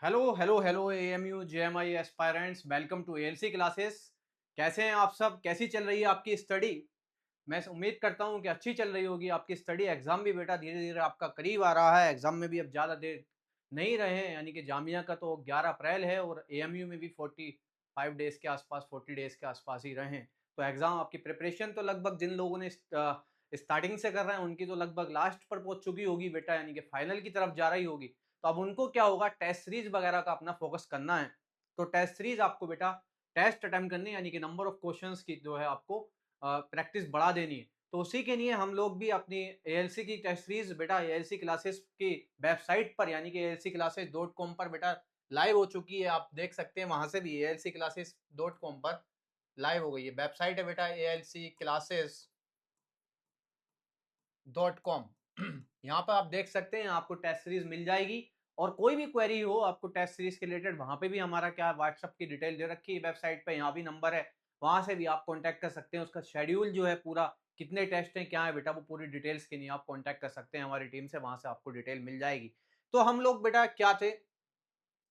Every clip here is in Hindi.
Hello hello hello AMU JMI aspirants, welcome to ALC classes. कैसे हैं आप सब? कैसी चल रही है आपकी स्टडी? मैं उम्मीद करता हूं कि अच्छी चल रही होगी आपकी स्टडी। एग्जाम भी बेटा धीरे धीरे आपका करीब आ रहा है। एग्जाम में भी अब ज़्यादा देर नहीं रहे हैं, यानी कि जामिया का तो 11 अप्रैल है और एएमयू में भी 45 डेज के आसपास, 40 डेज के आसपास ही रहे हैं। तो एग्जाम आपकी प्रिपरेशन तो लगभग जिन लोगों ने स्टार्टिंग से कर रहे हैं उनकी तो लगभग लास्ट पर पहुंच चुकी होगी बेटा, यानी कि फाइनल की तरफ जा रही होगी। तो अब उनको क्या होगा, टेस्ट सीरीज वगैरह का अपना फोकस करना है। तो टेस्ट सीरीज आपको बेटा टेस्ट अटेम्प्ट करनी है, यानी कि नंबर ऑफ क्वेश्चंस की जो है आपको प्रैक्टिस बढ़ा देनी है। तो उसी के लिए हम लोग भी अपनी एएलसी की टेस्ट सीरीज बेटा एएलसी क्लासेस की वेबसाइट पर, यानी कि alcclasses.com पर बेटा लाइव हो चुकी है। आप देख सकते हैं वहां से भी alcclasses.com पर लाइव हो गई है। वेबसाइट है बेटा alcclasses.com। यहाँ पर आप देख सकते हैं, आपको टेस्ट सीरीज मिल जाएगी। और कोई भी क्वेरी हो आपको टेस्ट सीरीज के रिलेटेड, वहां पे भी हमारा क्या व्हाट्सएप की डिटेल दे रखी है वेबसाइट पे, यहाँ भी नंबर है, वहां से भी आप कांटेक्ट कर सकते हैं। उसका शेड्यूल जो है पूरा, कितने टेस्ट हैं क्या है बेटा, वो पूरी डिटेल्स के लिए आप कांटेक्ट कर सकते हैं हमारी टीम से, वहां से आपको डिटेल मिल जाएगी। तो हम लोग बेटा क्या थे,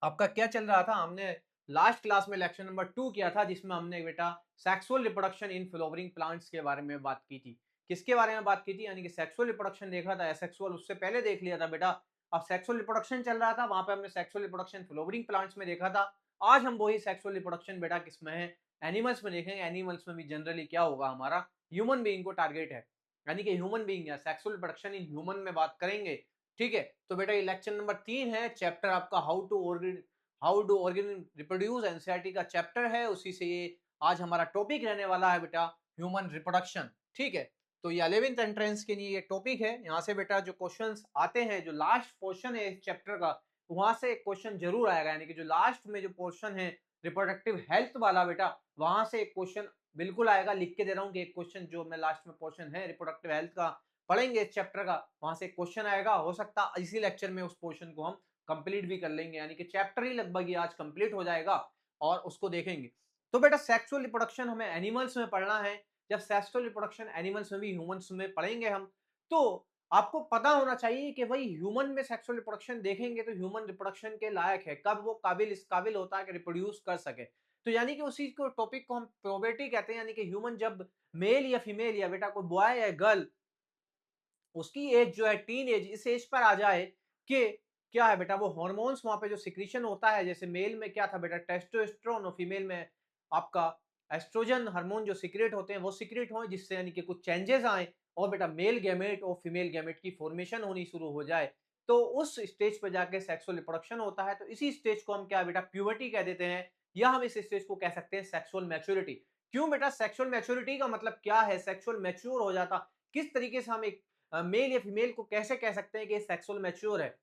आपका क्या चल रहा था, हमने लास्ट क्लास में लेक्चर नंबर 2 किया था, जिसमें हमने बेटा sexual reproduction in flowering plants के बारे में बात की थी। किसके बारे में बात की थी, यानी कि सेक्सुअल रिप्रोडक्शन देखा था, एसेक्सुअल उससे पहले देख लिया था बेटा। अब सेक्सुअल रिप्रोडक्शन चल रहा था, वहां पे हमने सेक्सुअल रिप्रोडक्शन फ्लावरिंग प्लांट्स में देखा था। आज हम वही सेक्सुअल रिप्रोडक्शन बेटा किसमें है, एनिमल्स में देखेंगे। एनिमल्स में भी जनरली क्या होगा, हमारा ह्यूमन बीइंग को टारगेट है, यानी कि ह्यूमन बीइंग या सेक्सुअल रिप्रोडक्शन इन ह्यूमन में बात करेंगे। ठीक है, तो बेटा ये लेक्चर नंबर 3 है। चैप्टर आपका how do organ reproduce, NCERT का चैप्टर है, उसी से ये आज हमारा टॉपिक रहने वाला है बेटा, ह्यूमन रिप्रोडक्शन। ठीक है, तो ये 11th एंट्रेंस के लिए ये टॉपिक है। यहाँ से बेटा जो क्वेश्चंस आते हैं, जो लास्ट पोर्शन है इस चैप्टर का, वहां से एक क्वेश्चन जरूर आएगा, यानी कि जो लास्ट में जो पोर्शन है रिप्रोडक्टिव हेल्थ वाला बेटा, वहां से एक क्वेश्चन बिल्कुल आएगा। लिख के दे रहा हूँ कि एक क्वेश्चन जो मैं लास्ट में पोर्शन है रिप्रोडक्टिव हेल्थ का पढ़ेंगे इस चैप्टर का, वहां से क्वेश्चन आएगा। हो सकता इसी लेक्चर में उस पोर्शन को हम कंप्लीट भी कर लेंगे, यानी कि चैप्टर ही लगभग ये आज कंप्लीट हो जाएगा और उसको देखेंगे। तो बेटा सेक्सुअल रिप्रोडक्शन हमें एनिमल्स में पढ़ना है। जब सेक्सुअल रिप्रोडक्शन एनिमल्स में भी ह्यूमंस में पढ़ेंगे हम, तो आपको पता होना चाहिए कि भाई ह्यूमन में सेक्सुअल रिप्रोडक्शन देखेंगे तो ह्यूमन रिप्रोडक्शन के लायक है, कब वो इस काबिल होता है कि रिप्रोड्यूस कर सके। तो यानी कि उसी को टॉपिक को हम प्रोबेटी कहते हैं, यानी कि ह्यूमन जब मेल या फीमेल या बेटा कोई बॉय या गर्ल, उसकी एज जो है टीन एज, इस एज पर आ जाए कि क्या है बेटा, वो हार्मोन्स वहां पे जो सिक्रीशन होता है, जैसे मेल में क्या था बेटा टेस्टोस्टेरोन, और फीमेल में आपका एस्ट्रोजन हार्मोन जो सिक्रेट होते हैं वो सिक्रेट हो, जिससे यानी कि कुछ चेंजेस आए और बेटा मेल गैमेट और फीमेल गैमेट की फॉर्मेशन होनी शुरू हो जाए, तो उस स्टेज पे जाके सेक्सुअल रिप्रोडक्शन होता है। तो इसी स्टेज को हम क्या बेटा प्यूबर्टी कह देते हैं, या हम इस स्टेज को कह सकते हैं सेक्सुअल मैच्योरिटी। क्यों बेटा सेक्सुअल मैच्योरिटी का मतलब क्या है, सेक्सुअल मैच्योर हो जाता, किस तरीके से हम एक मेल या फीमेल को कैसे कह सकते हैं कि सेक्सुअल मैच्योर है।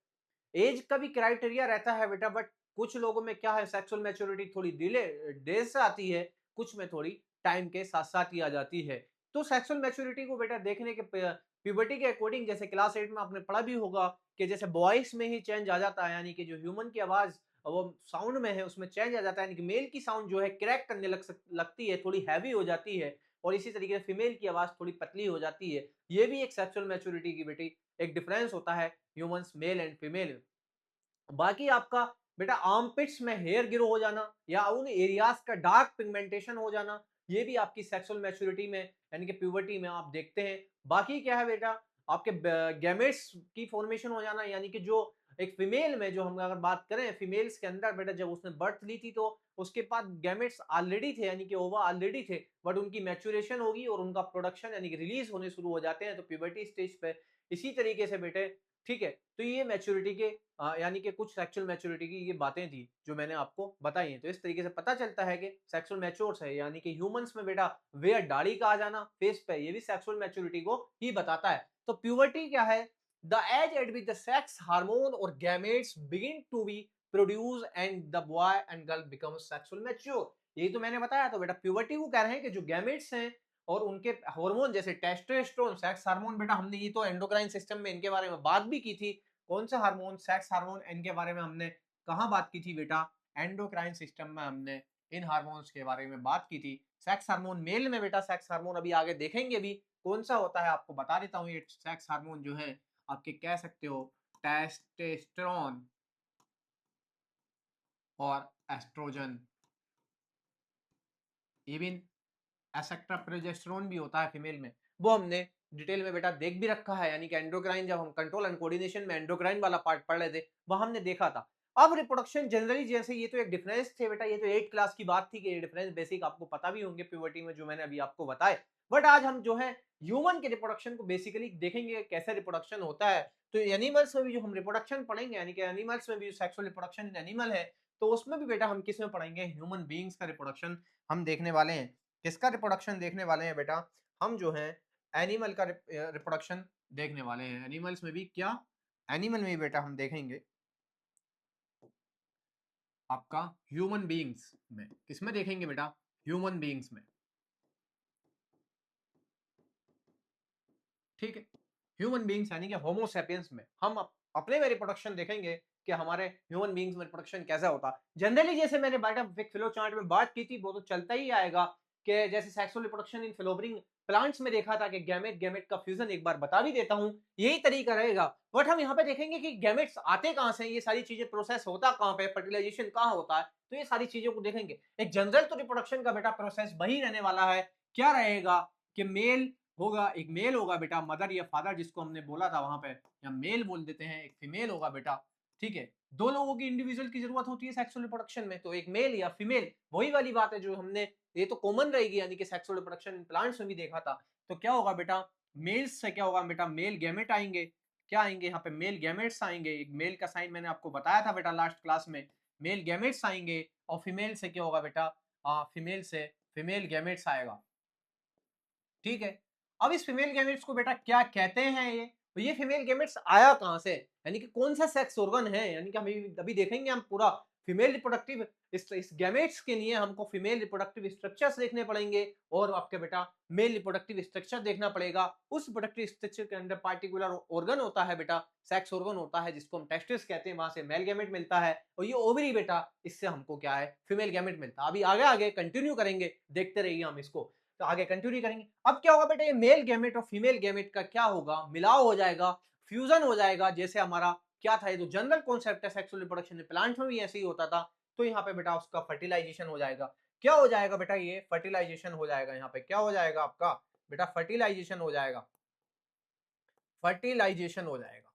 एज का भी क्राइटेरिया रहता है बेटा, बट कुछ लोगों में क्या है, सेक्सुअल मैच्योरिटी थोड़ी डिले देर से आती है, कुछ में थोड़ी टाइम के साथ साथ ही आ जाती है। तो सेक्सुअल मैच्योरिटी को बेटा देखने के प्यूबर्टी के अकॉर्डिंग, जैसे क्लास 8 में आपने पढ़ा भी होगा कि जैसे वॉइस में ही चेंज आ जाता है, यानी कि जो ह्यूमन की आवाज वो साउंड में है उसमें चेंज आ जाता है, यानी कि मेल की साउंड जो है क्रैक करने लगती है, थोड़ी हैवी हो जाती है, और इसी तरीके से फीमेल की आवाज थोड़ी पतली हो जाती है। ये भी एक सेक्सुअल मैच्योरिटी की बेटी एक डिफरेंस होता है ह्यूमंस मेल एंड फीमेल। बाकी आपका बेटा आर्मपिट्स में हेयर ग्रो हो जाना या उन एरियाज का डार्क पिगमेंटेशन हो जाना, ये भी आपकी सेक्सुअल मैच्योरिटी में यानी कि प्यूबर्टी में आप देखते हैं। बाकी क्या है बेटा, आपके गैमेट्स की फॉर्मेशन हो जाना, यानी कि जो एक फीमेल में, जो हम अगर बात करें फीमेल्स के अंदर बेटा, जब उसने बर्थ ली थी तो उसके पास गैमेट्स ऑलरेडी थे, यानी कि ओवा ऑलरेडी थे, बट उनकी मैच्योरेशन होगी और उनका प्रोडक्शन यानी कि रिलीज होने शुरू हो जाते हैं, तो प्यूबर्टी स्टेज पे। इसी तरीके से बेटे, ठीक है, तो ये मैच्योरिटी के यानी कि कुछ सेक्सुअल मैच्योरिटी की ये बातें थी जो मैंने आपको बताई हैं। तो इस तरीके से पता चलता है कि सेक्सुअल मैच्योर्स है, यानी कि ह्यूमंस में बेटा वेयर दाढ़ी का आ जाना फेस पे, ये भी सेक्सुअल मैच्योरिटी को ही बताता है। तो प्यूबर्टी क्या है, the age at which the sex hormone और gametes begin to be produce and the boy and girl become sexual mature. यही तो मैंने बताया। तो बेटा प्यूबर्टी को कह रहे हैं कि जो गैमेट्स हैं और उनके हार्मोन जैसे टेस्टोस्टेरोन सेक्स हार्मोन, बेटा हमने ये तो एंडोक्राइन सिस्टम में इनके बारे में बात भी की थी। कौन सा हार्मोन, सेक्स हार्मोन, इनके बारे में हमने कहाँ बात की थी बेटा, एंडोक्राइन सिस्टम में हमने इन हार्मोन्स के बारे में बात की थी। सेक्स हार्मोन मेल में बेटा, सेक्स हार्मोन अभी आगे देखेंगे भी कौन सा होता है, आपको बता देता हूँ। ये सेक्स हार्मोन जो है आपके कह सकते हो टेस्टेस्टेरोन, और एस्ट्रोजन, इवन एसेक्ट्रा प्रोजेस्टेरोन भी होता है फीमेल में, वो हमने डिटेल में बेटा देख भी रखा है। यानी कि एंडोक्राइन, जब हम कंट्रोल एंड कोऑर्डिनेशन में एंडोक्राइन वाला पार्ट पढ़ रहे थे, वहां हमने देखा था। अब रिप्रोडक्शन जनरली, जैसे ये तो एक डिफरेंस थे बेटा, ये तो 8 क्लास की बात थी कि ये डिफरेंस बेसिक आपको पता भी होंगे प्यूबर्टी में, जो मैंने अभी आपको बताए। बट आज हम जो है ह्यूमन के रिप्रोडक्शन को बेसिकली देखेंगे, कैसे रिप्रोडक्शन होता है। तो एनिमल्स में भी जो हम रिप्रोडक्शन पढ़ेंगे, यानी कि एनिमल्स में भी सेक्सुअल रिप्रोडक्शन इन एनिमल है, तो उसमें भी बेटा हम किस में पढ़ेंगे, ह्यूमन बीइंग्स का रिप्रोडक्शन हम देखने वाले हैं। किसका रिप्रोडक्शन देखने वाले हैं बेटा, हम जो है एनिमल का रिप्रोडक्शन देखने वाले हैं। एनिमल्स में भी क्या, एनिमल में भी बेटा हम देखेंगे आपका ह्यूमन बीइंग्स में। किसमें देखेंगे बेटा, ह्यूमन बीइंग्स में। ठीक है, ह्यूमन बीइंग्स यानी कि होमो सेपियंस में हम अपने में रिप्रोडक्शन देखेंगे कि हमारे ह्यूमन बीइंग्स में रिप्रोडक्शन कैसा होता है। जनरली जैसे मैंने बेटा फ्लो चार्ट में बात की थी, वो तो चलता ही आएगा कि जैसे sexual reproduction in flowering plants में देखा था कि गैमेट गैमेट का फ्यूजन, एक बार बता भी देता हूं, यही तरीका रहेगा। बट हम यहाँ पे देखेंगे कि गैमेट्स आते कहां से, ये सारी चीजें प्रोसेस होता कहां पे, फर्टिलाइजेशन कहां होता है, तो ये सारी चीजों को देखेंगे। एक जनरल तो रिप्रोडक्शन का बेटा प्रोसेस वही रहने वाला है, क्या रहेगा कि मेल होगा, एक मेल होगा बेटा, मदर या फादर जिसको हमने बोला था वहां पे, या मेल बोल देते हैं, एक फीमेल होगा बेटा। ठीक है, दो लोगों की इंडिविजुअल की जरूरत होती है सेक्सुअल रिप्रोडक्शन में, तो एक मेल या फीमेल, वही वाली बात है जो हमने, ये तो कॉमन रहेगी, यानी कि सेक्सुअल रिप्रोडक्शन इन प्लांट्स में भी देखा था। तो क्या होगा बेटा, मेल्स से क्या होगा बेटा, मेल गैमेट आएंगे। क्या आएंगे यहाँ पे, मेल गैमेट्स आएंगे। एक मेल का साइन मैंने आपको बताया था बेटा लास्ट क्लास में, मेल गैमेट्स आएंगे। और फीमेल से क्या होगा बेटा, फीमेल से फीमेल गैमेट्स आएगा। ठीक है, अब इस फीमेल गैमेट्स को बेटा क्या कहते हैं, ये तो ये फीमेल गैमेट्स आया कहां से, यानी कि कौन सा सेक्स ऑर्गन है, यानी कि हम अभी देखेंगे हम पूरा फीमेल रिप्रोडक्टिव, इस गैमेट्स के लिए हमको फीमेल रिप्रोडक्टिव स्ट्रक्चर्स देखने पड़ेंगे, और आपके बेटा मेल रिप्रोडक्टिव स्ट्रक्चर देखना पड़ेगा। उस रिप्रोडक्टिव स्ट्रक्चर के अंदर पार्टिकुलर ऑर्गन होता है बेटा, सेक्स ऑर्गन होता है, जिसको हम टेस्टिस कहते हैं, वहां से मेल गैमेट मिलता है, और ये ओवरी बेटा, इससे हमको क्या है, फीमेल गैमेट मिलता है। अभी आगे आगे कंटिन्यू करेंगे, देखते रहिए हम इसको, तो आगे कंटिन्यू करेंगे। अब क्या होगा बेटा, ये मेल गैमेट और फीमेल गैमेट का क्या होगा, मिलाव हो जाएगा, फ्यूजन हो जाएगा। जैसे हमारा क्या था, ये तो जनरल कॉन्सेप्ट है सेक्सुअल रिप्रोडक्शन में, प्लांट्स में भी ऐसे ही होता था। तो यहाँ पे बेटा उसका फर्टिलाइजेशन हो जाएगा। क्या हो जाएगा बेटा, ये फर्टिलाइजेशन हो जाएगा। यहाँ पे क्या हो जाएगा आपका बेटा, फर्टिलाइजेशन हो जाएगा, फर्टिलाइजेशन हो जाएगा।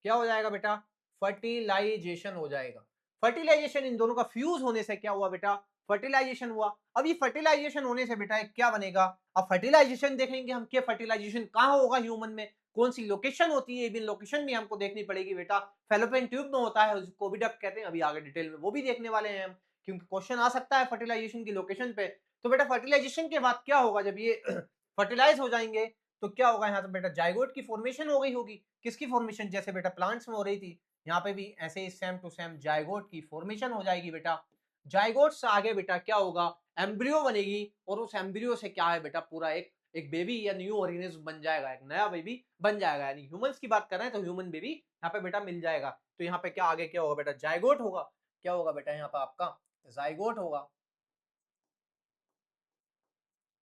क्या हो जाएगा बेटा, फर्टिलाइजेशन हो जाएगा। फर्टिलाइजेशन इन दोनों का फ्यूज होने से क्या हुआ बेटा, फर्टिलाइजेशन हुआ। अब ये फर्टिलाइजेशन होने से बेटा क्या बनेगा, अब फर्टिलाइजेशन देखेंगे हम, क्या फर्टिलाइजेशन कहां होगा ह्यूमन में, कौन सी लोकेशन होती है, इवन लोकेशन भी हमको देखनी पड़ेगी बेटा। फेलोपियन ट्यूब में होता है, उसको ओविडक्ट कहते हैं, अभी आगे डिटेल में वो भी देखने वाले हैं हम, क्योंकि क्वेश्चन आ सकता है फर्टिलाइजेशन की लोकेशन पे। तो बेटा फर्टिलाइजेशन के बाद क्या होगा, जब ये फर्टिलाइज हो जाएंगे, तो क्या होगा, यहाँ पे बेटा जाइगोट की फॉर्मेशन हो गई होगी। किसकी फॉर्मेशन, जैसे बेटा प्लांट्स में हो रही थी, यहाँ पे भी ऐसे ही सेम टू सेम जाइगोट की फॉर्मेशन हो जाएगी बेटा। जाइगोट से आगे बेटा क्या होगा, एम्ब्रियो बनेगी, और उस एम्ब्रियो से क्या है बेटा, पूरा एक एक बेबी या न्यू ऑर्गेनिज्म बन जाएगा, एक नया बेबी बन जाएगा। यानी ह्यूमंस की बात कर रहे हैं तो ह्यूमन बेबी यहाँ पे बेटा मिल जाएगा। तो यहाँ पे क्या आगे क्या होगा बेटा, जाइगोट होगा। क्या होगा बेटा यहाँ पे आपका, जाइगोट होगा।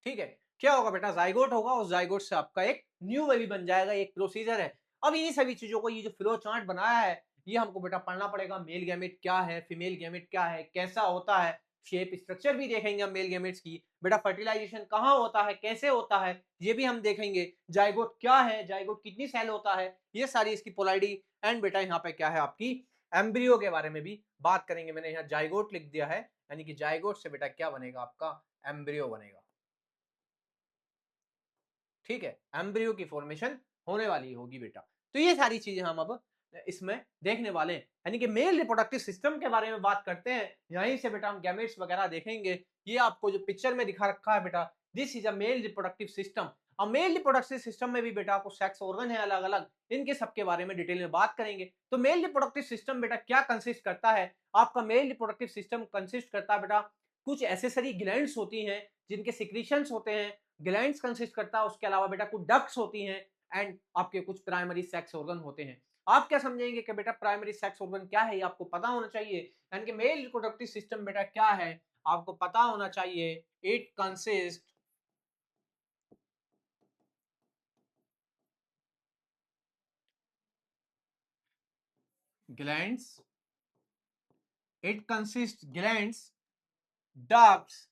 ठीक है, क्या होगा बेटा, जाइगोट होगा, और जाइगोट से आपका एक न्यू बेबी बन जाएगा, एक प्रोसीजर है। अब इन्हीं सभी चीजों को, ये जो फ्लो चार्ट बनाया है, ये हमको बेटा पढ़ना पड़ेगा। मेल गैमेट क्या है, फीमेल गैमेट क्या है, कैसा होता है, शेप स्ट्रक्चर भी देखेंगे हम मेल गैमेट्स की, बेटा फर्टिलाइजेशन कहाँ होता है, कैसे होता है, ये भी हम देखेंगे। जाइगोट क्या है, जाइगोट कितनी सेल होता है, ये सारी इसकी पोलारिटी, एंड बेटा यहाँ पे क्या है आपकी एम्ब्रियो के बारे में भी बात करेंगे। मैंने यहाँ जाइगोट लिख दिया है, यानी कि जाइगोट से बेटा क्या बनेगा आपका, एम्ब्रियो बनेगा। ठीक है, एम्ब्रियो की फॉर्मेशन होने वाली होगी बेटा। तो ये सारी चीजें हम अब इसमें देखने वाले हैं, यानी कि मेल रिप्रोडक्टिव सिस्टम के बारे में बात करते हैं। यहीं से बेटा हम गैमेट्स वगैरह देखेंगे। ये आपको जो पिक्चर में दिखा रखा है बेटा, this is a male reproductive system. अब मेल रिप्रोडक्टिव सिस्टम में भी बेटा आपको सेक्स ऑर्गन है अलग अलग, इनके सबके बारे में डिटेल में बात करेंगे। तो मेल रिप्रोडक्टिव सिस्टम बेटा क्या कंसिस्ट करता है, आपका मेल रिप्रोडक्टिव सिस्टम कंसिस्ट करता है बेटा, कुछ एसेसरी ग्लैंड्स होती हैं जिनके सिक्रीशंस होते हैं, ग्लैंड्स कंसिस्ट करता है, उसके अलावा बेटा कुछ डक्ट्स होती हैं, एंड आपके कुछ प्राइमरी सेक्स ऑर्गन होते हैं। आप क्या समझेंगे कि बेटा प्राइमरी सेक्स ऑर्गन क्या है, ये आपको पता होना चाहिए। यानी कि मेल रिप्रोडक्टिव सिस्टम बेटा क्या है, आपको पता होना चाहिए। It consist glands it consist glands, ducts,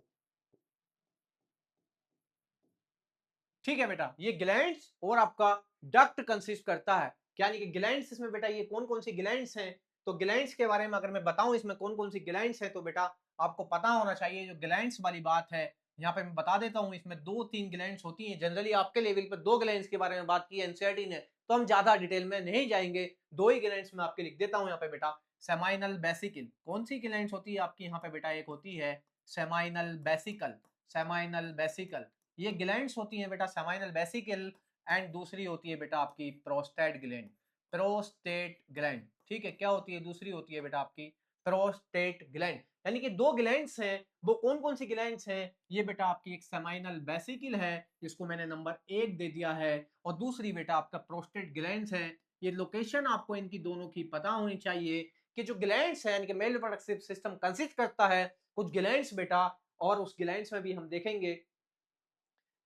ठीक है बेटा, ये ग्लैंड्स और आपका डक्ट कंसिस्ट करता है। यानी कि ग्लैंड्स इसमें बेटा ये कौन कौन सी ग्लैंड्स हैं, तो ग्लैंड्स के बारे में अगर मैं बताऊं इसमें कौन कौन सी ग्लैंड्स हैं, तो बेटा आपको पता होना चाहिए जो ग्लैंड्स वाली बात है, यहाँ पे मैं बता देता हूँ। इसमें 2-3 ग्लैंड्स होती हैं, जनरली आपके लेवल पर 2 ग्लैंड्स के बारे में बात की है एनसीईआरटी ने, तो हम ज्यादा डिटेल में नहीं जाएंगे, 2 ही ग्लैंड्स मैं आपके लिख देता हूँ यहाँ पे बेटा। सेमाइनल बेसिकल, कौन सी ग्लैंड्स होती है आपकी यहाँ पे बेटा, एक होती है सेमाइनल बेसिकल, सेमाइनल बेसिकल, ये ग्लैंड्स होती हैं बेटा सेमाइनल वेसिकल, एंड दूसरी होती है बेटा आपकी प्रोस्टेट ग्लैंड, प्रोस्टेट ग्लैंड, ठीक है। क्या होती है, दूसरी होती है बेटा आपकी प्रोस्टेट ग्लैंड। यानी कि 2 ग्लैंड्स हैं, वो कौन कौन सी ग्लैंड्स हैं, ये बेटा आपकी एक सेमाइनल वेसिकल है, जिसको मैंने नंबर 1 दे दिया है, और दूसरी बेटा आपका प्रोस्टेट ग्लैंड्स है। ये लोकेशन आपको इनकी दोनों की पता होनी चाहिए कि जो ग्लैंड्स है यानी कि मेल रिप्रोडक्टिव सिस्टम कंसिस्ट करता है कुछ ग्लैंड्स बेटा, और उस ग्लैंड्स में भी हम देखेंगे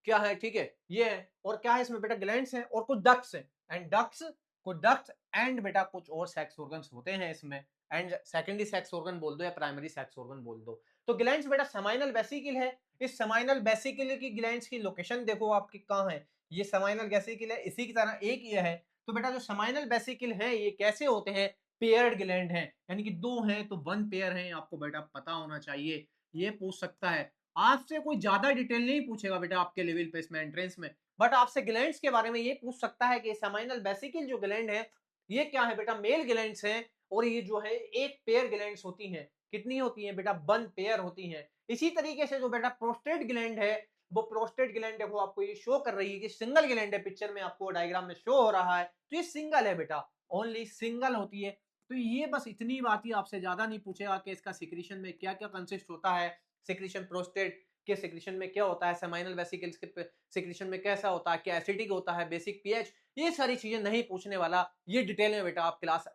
क्या है, ठीक है, ये है। और क्या है इसमें बेटा, ग्लैंड्स हैं और कुछ डक्ट्स हैं, एंड डक्ट्स, कुछ डक्ट्स एंड बेटा कुछ और सेक्स ऑर्गन्स होते हैं इसमें, एंड सेकेंडरी सेक्स ऑर्गन बोल दो या प्राइमरी सेक्स ऑर्गन बोल दो। तो ग्लैंड्स बेटा सेमाइनल वेसिकल है, इस सेमाइनल वेसिकल की ग्लैंड्स की लोकेशन देखो आपकी कहाँ है, ये सेमाइनल वेसिकल है, इसी की तरह एक ये है। तो बेटा जो सेमाइनल वेसिकल है ये कैसे होते हैं, पेयर्ड ग्लैंड है, यानी कि 2 हैं तो 1 पेयर है, आपको बेटा पता होना चाहिए। ये पूछ सकता है, आपसे कोई ज्यादा डिटेल नहीं पूछेगा बेटा आपके लेवल पे इसमें एंट्रेंस में, बट आपसे ग्लैंड्स के बारे में ये पूछ सकता है कि सेमाइनल वेसिकल जो ग्लैंड है ये क्या है बेटा, मेल ग्लैंड्स हैं, और ये जो है एक पेयर ग्लैंड्स होती हैं, कितनी होती हैं बेटा, 1 पेयर होती हैं। इसी तरीके से जो बेटा प्रोस्टेट ग्लैंड है, वो प्रोस्टेट ग्लैंड देखो आपको ये शो कर रही है कि सिंगल ग्लैंड है, पिक्चर में आपको डायग्राम में शो हो रहा है, तो ये सिंगल है बेटा, ओनली सिंगल होती है। तो ये बस इतनी बात ही, आपसे ज्यादा नहीं पूछेगा कि इसका सिक्रीशन में क्या क्या कंसिस्ट होता है, सिक्रीशन प्रोस्टेट के सिक्रीशन में क्या होता है, सेमाइनल वेसिकल्स के सिक्रीशन में कैसा होता है, क्या एसिडिक होता है, बेसिक पीएच, ये सारी चीजें नहीं पूछने वाला, ये डिटेल में बेटा आप क्लास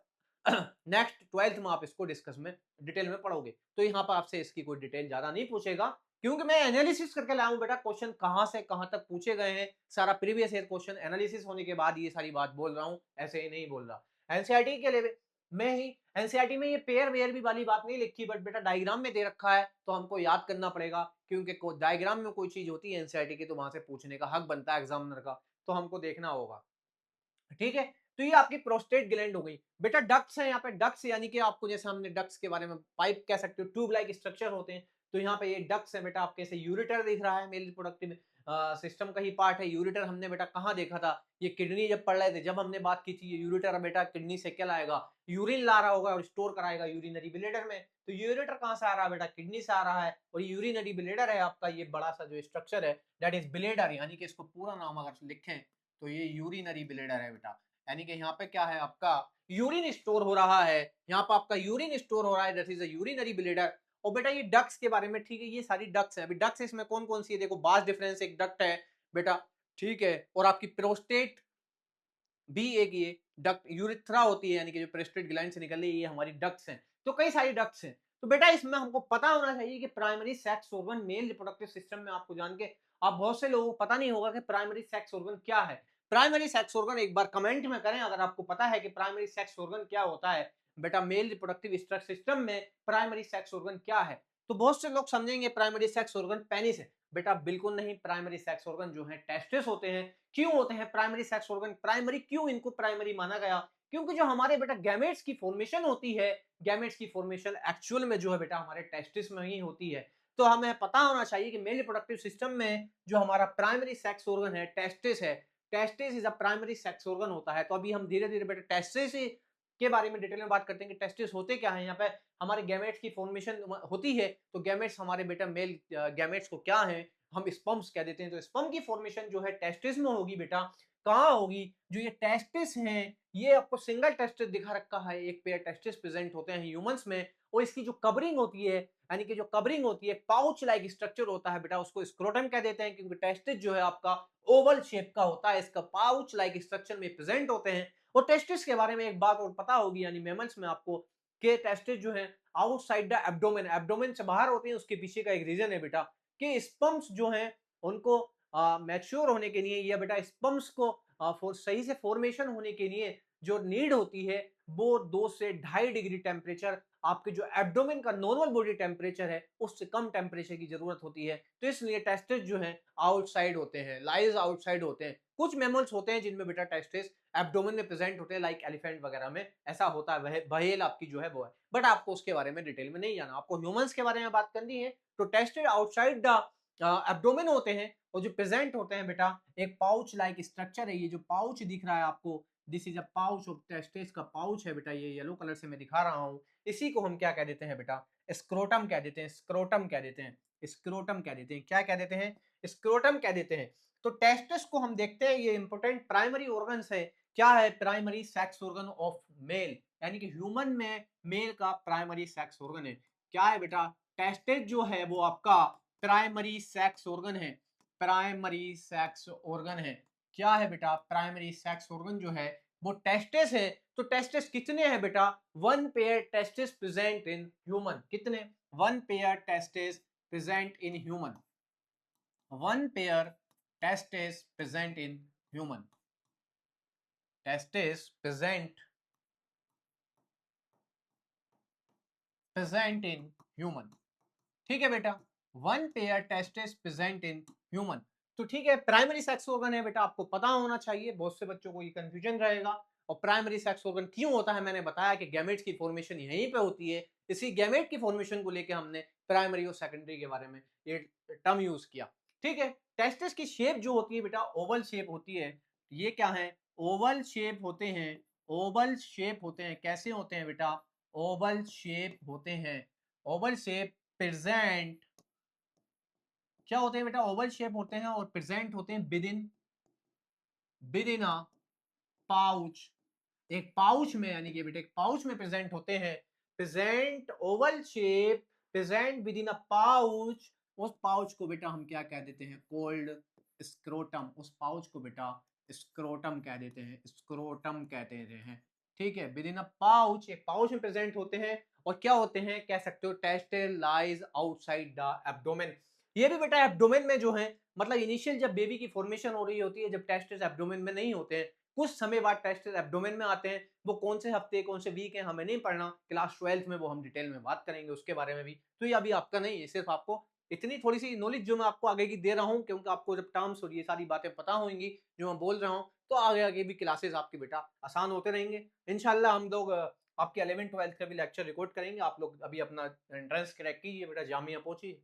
नेक्स्ट 12th में आप इसको डिस्कस में डिटेल में पढ़ोगे, तो यहाँ पर आपसे इसकी कोई डिटेल ज्यादा नहीं पूछेगा, क्योंकि मैं एनालिसिस करके लाया हूं बेटा, क्वेश्चन कहां से कहां तक पूछे गए हैं, सारा प्रीवियस ईयर क्वेश्चन एनालिसिस होने के बाद ये सारी बात बोल रहा हूं, ऐसे ही नहीं बोल रहा। एनसीईआरटी के लेवल में ही, एनसीईआरटी में ये पेयर वेयर भी वाली बात नहीं लिखी, बट बेटा डायग्राम में दे रखा है तो हमको याद करना पड़ेगा, क्योंकि डायग्राम में कोई चीज होती है एनसीईआरटी की तो वहां से पूछने का हक बनता है एग्जामिनर का, तो हमको देखना होगा, ठीक है। तो ये आपकी प्रोस्टेट ग्लैंड हो गई बेटा। डक्ट्स है यहाँ पे, डक्ट्स यानी कि आपको जैसे हमने डक्ट्स के बारे में पाइप कह सकते हो, ट्यूब लाइक स्ट्रक्चर होते हैं, तो यहाँ पे ये डक्ट्स है बेटा, आपके ऐसे यूरिटर दिख रहा है, मेल रिप्रोडक्टिव सिस्टम का ही पार्ट है यूरिटर। हमने बेटा कहाँ देखा था, ये किडनी जब पढ़ रहे थे जब हमने बात की थी, ये यूरिटर बेटा किडनी से क्या लाएगा, यूरिन ला रहा होगा और स्टोर कराएगा यूरिनरी ब्लेडर में, तो यूरिटर कहाँ से आ रहा है बेटा, किडनी से आ रहा है, और यूरिनरी ब्लेडर है आपका, ये बड़ा सा जो स्ट्रक्चर है दैट इज ब्लेडर, यानी कि इसको पूरा नाम अगर लिखें तो ये यूरिनरी ब्लेडर है बेटा, यानी कि यहाँ पे क्या है आपका यूरिन स्टोर हो रहा है, यहाँ पे आपका यूरिन स्टोर हो रहा है, that is a urinary bladder. और बेटा ये डक्ट्स के बारे में, ठीक है, ये सारी डक्ट्स है, अभी डक्ट्स इसमें कौन कौन सी है, देखो बास डिफरेंस एक डक्ट है बेटा, ठीक है, और आपकी प्रोस्टेट भी एक ये डक्ट यूरिथ्रा होती है, यानी कि जो प्रोस्टेट ग्लैंड से निकल रही है, ये हमारी डक्ट्स हैं, तो कई सारी डक्ट्स हैं। तो बेटा इसमें हमको पता होना चाहिए कि primary sex organ male reproductive system में, आपको जान के आप बहुत से लोगों को पता नहीं होगा कि प्राइमरी सेक्स ऑर्गन क्या है। प्राइमरी सेक्स ऑर्गन एक बार कमेंट में करें अगर आपको पता है कि प्राइमरी सेक्स ऑर्गन क्या होता है बेटा, मेल रिप्रोडक्टिव सिस्टम में प्राइमरी सेक्स ऑर्गन क्या है। तो बहुत से लोग समझेंगे प्राइमरी सेक्स ऑर्गन पेनिस है, बेटा बिल्कुल नहीं, प्राइमरी सेक्स ऑर्गन जो है टेस्टिस होते हैं। क्यों होते हैं प्राइमरी सेक्स ऑर्गन प्राइमरी, क्यों इनको प्राइमरी माना गया, क्योंकि जो हमारे बेटा गैमेट्स की फॉर्मेशन होती है, गैमेट्स की फॉर्मेशन एक्चुअल में जो है बेटा हमारे टेस्टिस में ही होती है। तो हमें पता होना चाहिए कि मेल रिप्रोडक्टिव सिस्टम में जो हमारा प्राइमरी सेक्स ऑर्गन है टेस्टिस है, testis is a primary sex organ होता है। तो अभी हम धीरे धीरे बेटा टेस्टिस के बारे में डिटेल में बात करते हैं कि टेस्टिस होते क्या है। यहाँ पे हमारे गैमेट्स की फॉर्मेशन होती है, तो गैमेट्स हमारे बेटा मेल गैमेट्स को क्या है, हम स्पर्म्स कह देते हैं। तो स्पर्म की फॉर्मेशन जो है टेस्टिस में होगी बेटा, कहाँ होगी, जो ये टेस्टिस हैं, ये आपको सिंगल टेस्टिस दिखा रखा है, एक पेयर टेस्टिस प्रेजेंट होते हैं ह्यूमंस में, और इसकी जो कवरिंग होती है, यानी कि जो कवरिंग होती है पाउच लाइक स्ट्रक्चर होता है बेटा, उसको स्क्रोटम कह देते हैं, क्योंकि टेस्टिस जो है आपका ओवल शेप का होता है, इसका पाउच लाइक स्ट्रक्चर में प्रेजेंट होते हैं। और टेस्टिस के बारे में एक बात और पता होगी, यानी मेमल्स में आपको, कि टेस्टिस जो है आउटसाइड द एब्डोमेन, एब्डोमेन से बाहर होते हैं, उसके पीछे का एक रीजन है बेटा कि स्पर्म्स जो हैं उनको मैच्योर होने के लिए, या बेटा स्पर्म्स को सही से फॉर्मेशन होने के लिए जो नीड होती है वो 2 से 2.5 डिग्री टेम्परेचर, आपके जो एब्डोमेन का नॉर्मल बॉडी टेम्परेचर है उससे कम टेम्परेचर की जरूरत होती है। तो इसलिए टेस्टिस जो है आउटसाइड होते हैं, लाइज आउटसाइड होते हैं। कुछ मैमल्स होते हैं जिनमें बेटा टेस्टिस एब्डोमेन में प्रेजेंट होते हैं, लाइक एलिफेंट वगैरह में ऐसा होता है, वह व्हेल आपकी जो है वो है। बट आपको उसके बारे में डिटेल में नहीं जाना, आपको ह्यूमंस के बारे में बात करनी है। तो टेस्टिस आउटसाइड द एब्डोमेन होते हैं, और जो प्रेजेंट होते हैं बेटा एक पाउच लाइक स्ट्रक्चर है। ये जो पाउच दिख रहा है आपको, this is a pouch of testis का पाउच है बेटा, ये येलो कलर से मैं दिखा रहा हूं। इसी को हम क्या कह देते हैं बेटा, स्क्रोटम कह देते हैं, स्क्रोटम कह देते हैं, स्क्रोटम कह देते हैं, क्या कह देते हैं, स्क्रोटम कह देते हैं। तो टेस्टिस को हम देखते हैं, ये इंपॉर्टेंट प्राइमरी ऑर्गन्स है। क्या है, primary sex organ of male, यानी कि ह्यूमन में मेल का प्राइमरी सेक्स ऑर्गन है। क्या है बेटा, टेस्टिस जो है वो आपका प्राइमरी सेक्स ऑर्गन है, प्राइमरी सेक्स ऑर्गन है। क्या है बेटा, प्राइमरी सेक्स ऑर्गन जो है वो टेस्टिस है। तो टेस्टिस कितने हैं बेटा, 1 pair testis present in human, कितने, 1 pair testis present in human, 1 pair testis present in human, testis present in human. ठीक है बेटा, 1 pair testis present in human. तो ठीक है, प्राइमरी सेक्स ऑर्गन है बेटा, आपको पता होना चाहिए, बहुत से बच्चों को ये कंफ्यूजन रहेगा। और प्राइमरी सेक्स ऑर्गन क्यों होता है, मैंने बताया कि गैमेट्स की फॉर्मेशन यहीं पे होती है। इसी गैमेट की फॉर्मेशन को लेके हमने प्राइमरी और सेकेंडरी के बारे में ये टर्म यूज किया। ठीक है, टेस्टिस की शेप जो होती है बेटा ओवल शेप होती है। ये क्या है, ओवल शेप होते हैं, ओवल शेप होते हैं। कैसे होते हैं बेटा, ओवल शेप होते हैं, ओवल शेप प्रेजेंट, क्या होते हैं बेटा, ओवल शेप होते हैं और प्रेजेंट होते हैं विद इन अ पाउच, एक पाउच में, यानी कि बेटा एक पाउच में प्रेजेंट होते हैं। Present Oval shape, present with in a pouch. उस पाउच को बेटा हम क्या कह देते हैं, कोल्ड स्क्रोटम, उस पाउच को बेटा स्क्रोटम कह देते हैं, स्क्रोटम कहते हैं। ठीक है, विद इन अ पाउच, एक पाउच में प्रेजेंट होते हैं। और क्या होते हैं, कह सकते हो testis lies outside the abdomen. ये भी बेटा एब्डोमेन में जो है, मतलब इनिशियल जब बेबी की फॉर्मेशन हो रही होती है, जब टेस्टिस एब्डोमेन में नहीं होते हैं, कुछ समय बाद टेस्टिस एब्डोमेन में आते हैं। वो कौन से हफ्ते कौन से वीक है हमें नहीं पढ़ना, क्लास 12 में वो हम डिटेल में बात करेंगे उसके बारे में भी। तो ये अभी आपका नहीं है, सिर्फ आपको इतनी थोड़ी सी नॉलेज जो मैं आपको आगे की दे रहा हूँ, क्योंकि आपको जब टर्म्स और ये सारी बातें पता होंगी जो मैं बोल रहा हूँ, तो आगे आगे भी क्लासेस आपकी बेटा आसान होते रहेंगे। इंशाल्लाह हम लोग आपके 11th-12th का भी लेक्चर रिकॉर्ड करेंगे। आप लोग अभी अपना एंट्रेंस क्रैक कीजिए बेटा, जामिया पहुंचिए।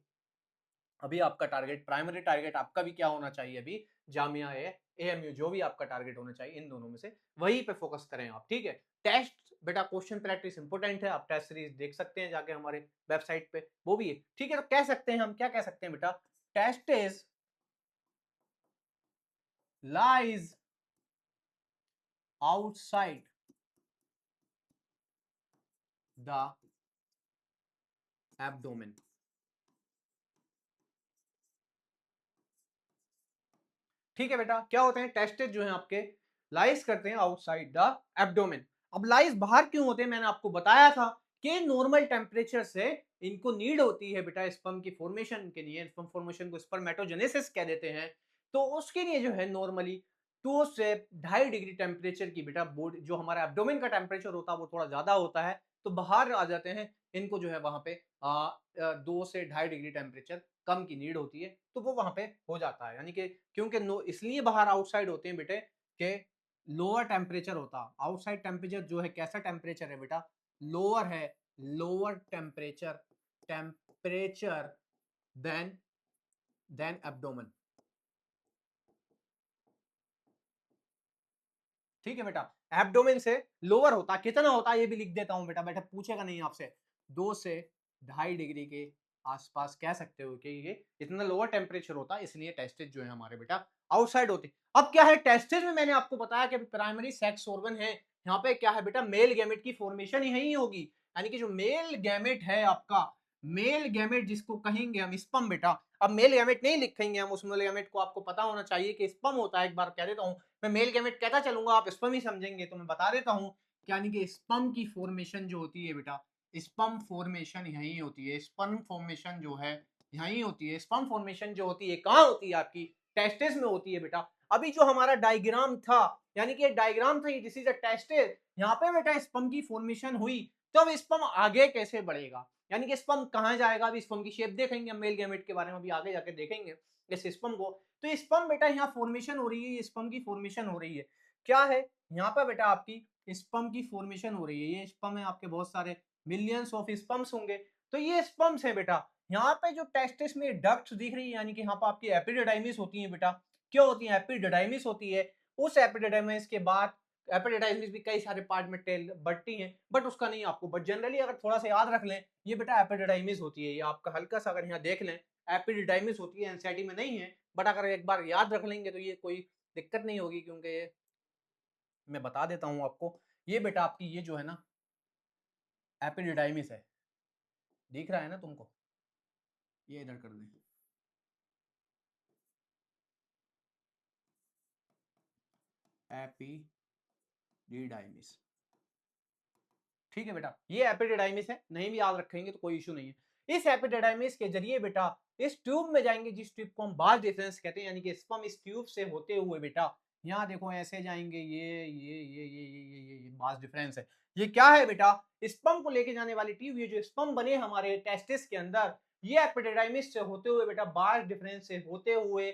अभी आपका टारगेट, प्राइमरी टारगेट आपका भी क्या होना चाहिए, अभी जामिया है, एएमयू, जो भी आपका टारगेट होना चाहिए इन दोनों में से वहीं पे फोकस करें आप। ठीक है, टेस्ट बेटा क्वेश्चन प्रैक्टिस इंपॉर्टेंट है, आप टेस्ट सीरीज देख सकते हैं जाके हमारे वेबसाइट पे, वो भी है। ठीक है, तो कह सकते हैं हम, क्या कह सकते हैं बेटा, testis lies outside the abdomen. ठीक है बेटा, क्या होते हैं टेस्टेज जो है आपके, लाइज करते हैं आउटसाइड द एब्डोमेन। अब लाइज बाहर क्यों होते हैं, मैंने आपको बताया था कि नॉर्मल टेम्परेचर से इनको नीड होती है बेटा स्पर्म की फॉर्मेशन के लिए, स्पर्म फॉर्मेशन को स्पर्मेटोजेनेसिस कह देते हैं। तो उसके लिए जो है नॉर्मली 2 से 2.5 डिग्री टेम्परेचर की बेटा बॉडी, जो हमारा एब्डोमेन का टेम्परेचर होता है वो थोड़ा ज्यादा होता है, तो बाहर आ जाते हैं। इनको जो है वहां पे 2 से 2.5 डिग्री टेम्परेचर कम की नीड होती है, तो वो वहां पे हो जाता है। यानी कि क्योंकि इसलिए बाहर आउटसाइड होते हैं बेटे के लोअर टेम्परेचर होता, आउटसाइड टेम्परेचर जो है कैसा टेम्परेचर है बेटा, लोअर है, lower temperature, temperature than abdomen. ठीक है बेटा, एब्डोमेन से लोअर होता, कितना होता है ये भी लिख देता हूं बेटा, बेटा पूछेगा नहीं आपसे, 2 से 2.5 डिग्री के आसपास कह सकते हो कि ये इतना लोअर टेम्परेचर होता है, इसलिए टेस्टिस जो है हमारे बेटा आउटसाइड होते। अब क्या है, टेस्टिस में मैंने आपको बताया कि प्राइमरी सेक्स ऑर्गन है। यहाँ पे क्या है बेटा, मेल गैमेट की फॉर्मेशन यही होगी, यानी कि जो मेल गैमेट है आपका, मेल गैमेट जिसको कहेंगे हम स्पर्म बेटा। अब मेल गैमेट नहीं लिखेंगे हम, उस मेल गैमेट को आपको पता होना चाहिए कि स्पर्म होता है। एक बार कह देता हूँ, मैं मेल गैमेट कहता चलूंगा, आप स्पर्म ही समझेंगे, तो मैं बता देता हूँ, यानी कि स्पर्म की फॉर्मेशन जो होती है बेटा, स्पर्म फॉर्मेशन यहीं होती है, स्पर्म फॉर्मेशन जो है यहीं होती है। स्पर्म फॉर्मेशन जो होती है कहाँ होती है, आपकी टेस्टिस में होती है बेटा। अभी जो हमारा डायग्राम था यानी कि डायग्राम था ये, दिस इज अ टेस्टेड। यहाँ पे बेटा स्पर्म की फॉर्मेशन हुई, तो अब स्पर्म आगे कैसे बढ़ेगा, यानी कि स्पर्म कहाँ जाएगा। अभी स्पर्म की शेप देखेंगे हम, मेल गैमेट के बारे में अभी आगे जाके देखेंगे इस स्पर्म को। तो स्पर्म बेटा यहाँ फॉर्मेशन हो रही है, ये स्पर्म की फॉर्मेशन हो रही है, क्या है यहाँ पर बेटा आपकी स्पर्म की फॉर्मेशन हो रही है। ये स्पर्म है आपके, बहुत सारे मिलियंस ऑफ स्पर्म्स होंगे, तो ये स्पर्म्स है बेटा। यहाँ पे जो टेस्टिस में डक्ट्स दिख रही है, यानी कि यहाँ पर आपकी एपिडिडाइमिस होती है बेटा। क्या होती है, एपिडिडाइमिस होती है। उस एपिडिडाइमिस के बाद एपिडिडाइमिस भी कई सारे पार्ट में टेल बढ़ती हैं, बट उसका नहीं आपको, बट जनरली अगर थोड़ा सा याद रख लें, ये बेटा एपिडिडाइमिस होती है। ये आपका हल्का सा अगर यहाँ देख लें, एपिडिडाइमिस होती है, एनसीईआरटी में नहीं है, बट अगर एक बार याद रख लेंगे तो ये कोई दिक्कत नहीं होगी, क्योंकि ये मैं बता देता हूँ आपको। ये बेटा आपकी ये जो है ना एपिडिडाइमिस है, दिख रहा है ना तुमको, ये इधर कर दें, एपिडिडाइमिस, ठीक है बेटा, ये एपिडिडाइमिस है, नहीं भी याद रखेंगे तो कोई इशू नहीं है। इस एपिडिडाइमिस के जरिए बेटा इस ट्यूब में जाएंगे, जिस ट्यूब को हम बास डिफरेंस कहते हैं, यानी कि स्पर्म इस ट्यूब से होते हुए बेटा यहाँ देखो ऐसे जाएंगे, ये बास डिफरेंस है। ये क्या है बेटा, स्पर्म को लेके जाने वाली ट्यूब, ये जो स्पर्म बने हमारे टेस्टिस के अंदर, ये एपिडिडाइमिस से होते हुए बेटा बास डिफरेंस से होते हुए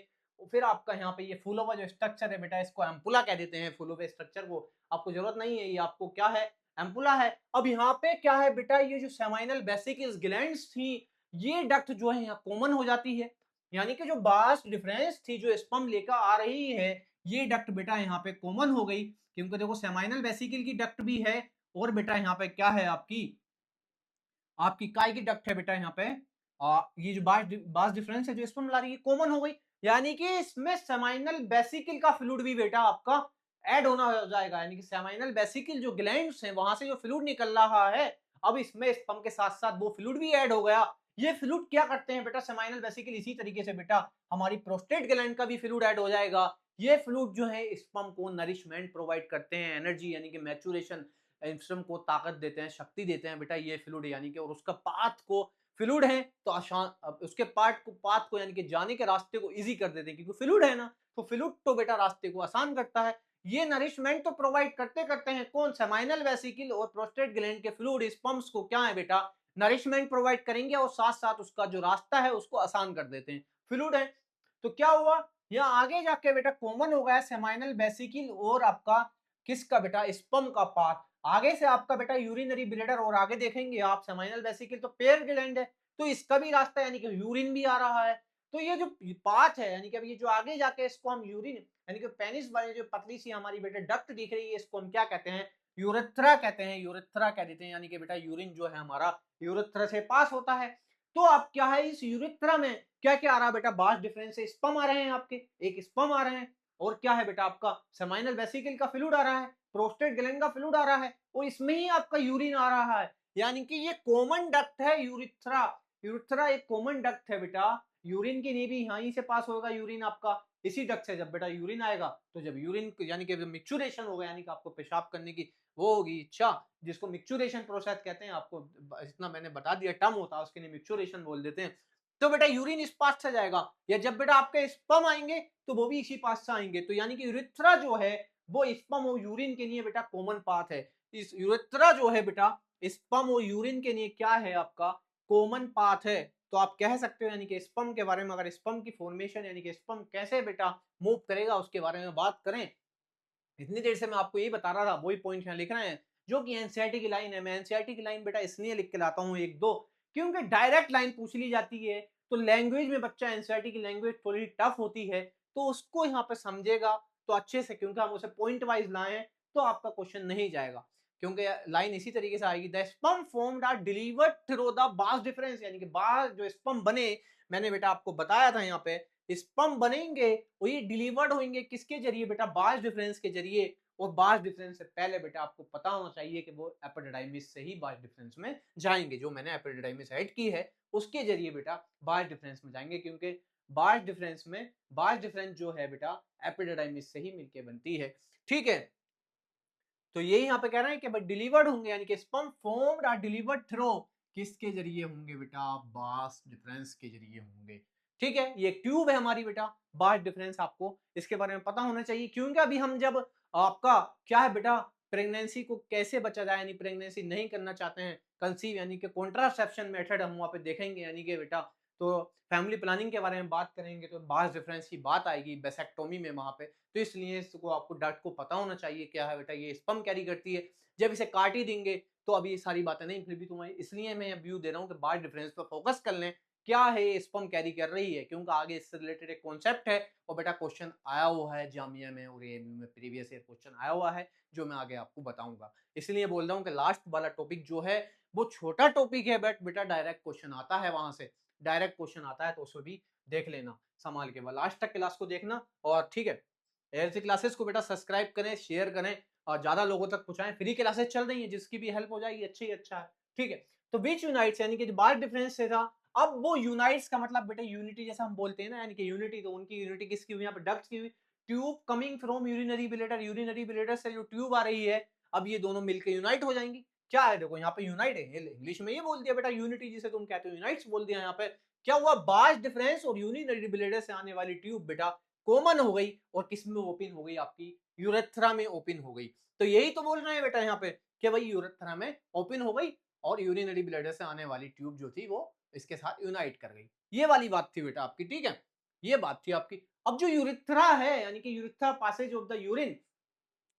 फिर आपका यहाँ पे ये फूलोवा जो स्ट्रक्चर है बेटा, इसको एम्पुला कह देते हैं। फूलोवा स्ट्रक्चर को आपको जरूरत नहीं है, ये आपको क्या है, एम्पुला है। अब यहाँ पे क्या है बेटा, ये जो सेमाइनल वेसिकल्स ग्लैंड्स थी, ये डक्ट जो है यहाँ कॉमन हो जाती है, यानी कि जो बास डिफरेंस थी जो स्पर्म लेकर आ रही है, ये डक्ट बेटा यहाँ पे कॉमन हो गई, क्योंकि देखो सेमाइनल वेसिकल की डक्ट भी है, और बेटा यहाँ पे क्या है आपकी आपकी काय की डक्ट है बेटा यहाँ पे। ये जो बास डिफरेंस है जो स्पर्म ला रही है कॉमन हो गई, यानी कि इसमें सेमाइनल वेसिकल का फ्लूइड भी बेटा आपका ऐड होना हो जाएगा, यानी कि सेमाइनल वेसिकल जो ग्लैंड्स हैं वहां से जो फ्लूइड निकल रहा है, अब इसमें स्पर्म के साथ साथ वो फ्लूइड भी ऐड हो गया। ये फ्लूइड क्या करते हैं बेटा, सेमाइनल वेसिकल इसी तरीके से बेटा हमारी प्रोस्टेट ग्लैंड का भी फ्लूइड ऐड हो जाएगा। ये फ्लूइड जो है स्पर्म को नरिशमेंट प्रोवाइड करते हैं, एनर्जी यानी कि मैचुरेशन, स्पर्म को ताकत देते हैं, शक्ति देते हैं बेटा ये फ्लूइड, यानी कि और उसका पाथ को फ्लूइड है तो आसान, उसके पाथ को यानी कि जाने के रास्ते को इजी कर देते हैं, क्योंकि फ्लूइड है ना, तो फ्लूइड तो बेटा रास्ते को आसान करता है। ये नरिशमेंट तो प्रोवाइड करते करते हैं कौन, सेमाइनल वेसिकल और प्रोस्टेट ग्लैंड के फ्लूइड स्पर्म्स को क्या है बेटा, नरिशमेंट प्रोवाइड करेंगे और साथ साथ उसका जो रास्ता है उसको आसान कर देते हैं, फ्लूइड है। तो क्या हुआ, यहाँ आगे जाके बेटा कॉमन हो गया सेमाइनल वेसिकल और आपका किसका बेटा, स्पर्म का पाथ। आगे से आपका बेटा यूरिनरी ब्लैडर, और आगे देखेंगे आप सेमाइनल वेसिकल तो पेयर ग्लैंड है, तो इसका भी रास्ता यानी कि यूरिन भी आ रहा है। तो ये जो पाथ है, यानी कि अब ये जो आगे जाके इसको हम यूरिन, यानी कि पेनिस वाली जो पतली सी हमारी बेटा डक्ट दिख रही है, इसको हम क्या कहते हैं, यूरेथ्रा कहते हैं, यूरेथ्रा कह देते हैं, यानी कि बेटा यूरिन जो है हमारा यूरेथ्रा से पास होता है। तो अब क्या है, इस यूरेथ्रा में क्या क्या आ रहा है बेटा, बास डिफरेंस से स्पर्म आ रहे हैं आपके, एक स्पर्म आ रहे हैं, और क्या है बेटा आपका सेमाइनल वेसिकल का फ्लूइड आ रहा है, प्रोस्टेट ग्लैंड का फ्लूइड आ रहा है, और इसमें ही आपका यूरिन आ रहा है, यानी कि ये कॉमन डक्ट है यूरिथ्रा। यूरिथ्रा एक कॉमन डक्ट है बेटा, यूरिन की नहीं भी यहीं से पास होगा यूरिन आपका, इसी डक्ट से जब बेटा यूरिन आएगा, तो जब यूरिन यानी कि मिक्चुरेशन होगा, यानी कि आपको पेशाब करने की वो होगी इच्छा, जिसको मिक्चुरेशन प्रोसेस कहते हैं, आपको इतना मैंने बता दिया, टर्म होता है उसके लिए मिक्चुरेशन बोल देते हैं। तो बेटा यूरिन इस पास से जाएगा, या जब बेटा आपके स्पर्म आएंगे तो वो भी इसी पास से आएंगे, तो यानी कि यूरिथ्रा जो है वो स्पर्म और यूरिन के लिए बेटा कॉमन पाथ है। इस यूरिथ्रा जो है बेटा स्पर्म और यूरिन के लिए क्या है आपका, कॉमन पाथ है। तो आप कह सकते हो यानी कि स्पर्म के बारे में, अगर स्पर्म की फॉर्मेशन यानी कि स्पर्म कैसे बेटा मूव करेगा उसके बारे में बात करें, इतनी देर से मैं आपको यही बता रहा था, वही पॉइंट यहाँ लिख रहे हैं जो कि एनसीईआरटी की लाइन है। मैं एनसीईआरटी की लाइन बेटा इसलिए लिख के लाता हूँ एक दो, क्योंकि डायरेक्ट लाइन पूछ ली जाती है, तो लैंग्वेज में बच्चा एनसीईआरटी की लैंग्वेज थोड़ी टफ होती है, तो उसको यहाँ पे समझेगा तो अच्छे से, क्योंकि हम उसे पॉइंट वाइज लाए हैं तो आपका क्वेश्चन नहीं जाएगा, क्योंकि लाइन इसी तरीके से आएगी, the sperm formed are delivered through the vas deferens, यानी कि बास जो स्पर्म बने, मैंने बेटा आपको बताया था यहाँ पे स्पर्म बनेंगे और ये डिलीवर्ड होंगे किसके जरिए बेटा, बास डिफरेंस के जरिए। और बास डिफरेंस से पहले बेटा आपको पता होना चाहिए कि वो एपिडिडाइमिस से ही बास डिफरेंस में जाएंगे, जो मैंने एपिडिडाइमिस ऐड की है उसके जरिए बेटा बास डिफरेंस में जाएंगे, क्योंकि बास डिफरेंस में बास डिफरेंस जो है बेटा एपिडिडाइमिस से ही मिलके बनती है, ठीक है। तो ये यहाँ पे कह रहे हैं कि डिलीवर्ड होंगे, यानी कि sperm formed are delivered through, किसके जरिए होंगे बेटा, बास डिफरेंस के जरिए होंगे, ठीक है। ये ट्यूब है हमारी बेटा, बास डिफरेंस आपको इसके बारे में पता होना चाहिए, क्योंकि अभी हम जब आपका क्या है बेटा, प्रेगनेंसी को कैसे बचा जाए, यानी प्रेगनेंसी नहीं करना चाहते हैं, कंसीव यानी कि कॉन्ट्रासेप्शन मेथड हम वहाँ पे देखेंगे, यानी कि बेटा तो फैमिली प्लानिंग के बारे में बात करेंगे तो बास डिफरेंस की बात आएगी वेसेक्टोमी में वहाँ पे। तो इसलिए इसको आपको डॉक्टर को पता होना चाहिए क्या है बेटा, ये स्पर्म कैरी करती है। जब इसे काट ही देंगे तो अभी ये सारी बातें नहीं, फिर भी तुम्हें इसलिए मैं व्यू दे रहा हूँ कि बास डिफरेंस पर फोकस कर लें, क्या है ये स्पर्म कैरी कर रही है, क्योंकि आगे इससे रिलेटेड एक कॉन्सेप्ट है और बेटा क्वेश्चन आया हुआ है जामिया में और ये में प्रीवियस ईयर क्वेश्चन आया हुआ है जो मैं आगे आपको बताऊंगा। इसलिए बोल रहा हूँ कि लास्ट वाला टॉपिक जो है वो छोटा टॉपिक है, बट बेटा डायरेक्ट क्वेश्चन आता है वहां से, डायरेक्ट क्वेश्चन आता है तो उसको भी देख लेना संभाल के, लास्ट तक क्लास को देखना। और ठीक है, ऐसी क्लासेस को बेटा सब्सक्राइब करें, शेयर करें और ज्यादा लोगों तक पहुंचाएं। फ्री क्लासेस चल रही है, जिसकी भी हेल्प हो जाएगी अच्छा ही अच्छा है। ठीक है, तो बीच यूनाइट्स यानी कि बार डिफरेंस से था, अब वो यूनाइट्स का मतलब बेटा यूनिटी जैसा हम बोलते हैं ना, यानी कि यूनिटी, तो उनकी यूनिटी किसकी हुई, यहाँ पे डक्ट्स की हुई। Tube coming from urinary bladder, urinary bladder से जो ट्यूब आ रही है, अब ये दोनों मिलकर यूनाइट हो जाएंगी। क्या है देखो यहाँ पे यूनाइट है, इंग्लिश में ये बोल दिया बेटा यूनिटी जिसे तुम कहते हो यूनाइट्स बोल दिया। यहाँ पे क्या हुआ, बार्ज डिफरेंस और यूरिनरी ब्लैडर से आने वाली ट्यूब बेटा कॉमन हो गई और किस में ओपन हो गई, आपकी यूरेथ्रा में ओपन हो गई। तो यही तो बोल रहे हैं बेटा यहाँ पे कि भाई यूरेथ्रा में ओपन हो गई और यूरिनरी ब्लैडर से आने वाली ट्यूब जो थी वो इसके साथ यूनाइट कर गई। ये वाली बात थी बेटा आपकी, ठीक है, ये बात थी आपकी। अब जो यूरिथ्रा है यानी कि urethra passage of the urine,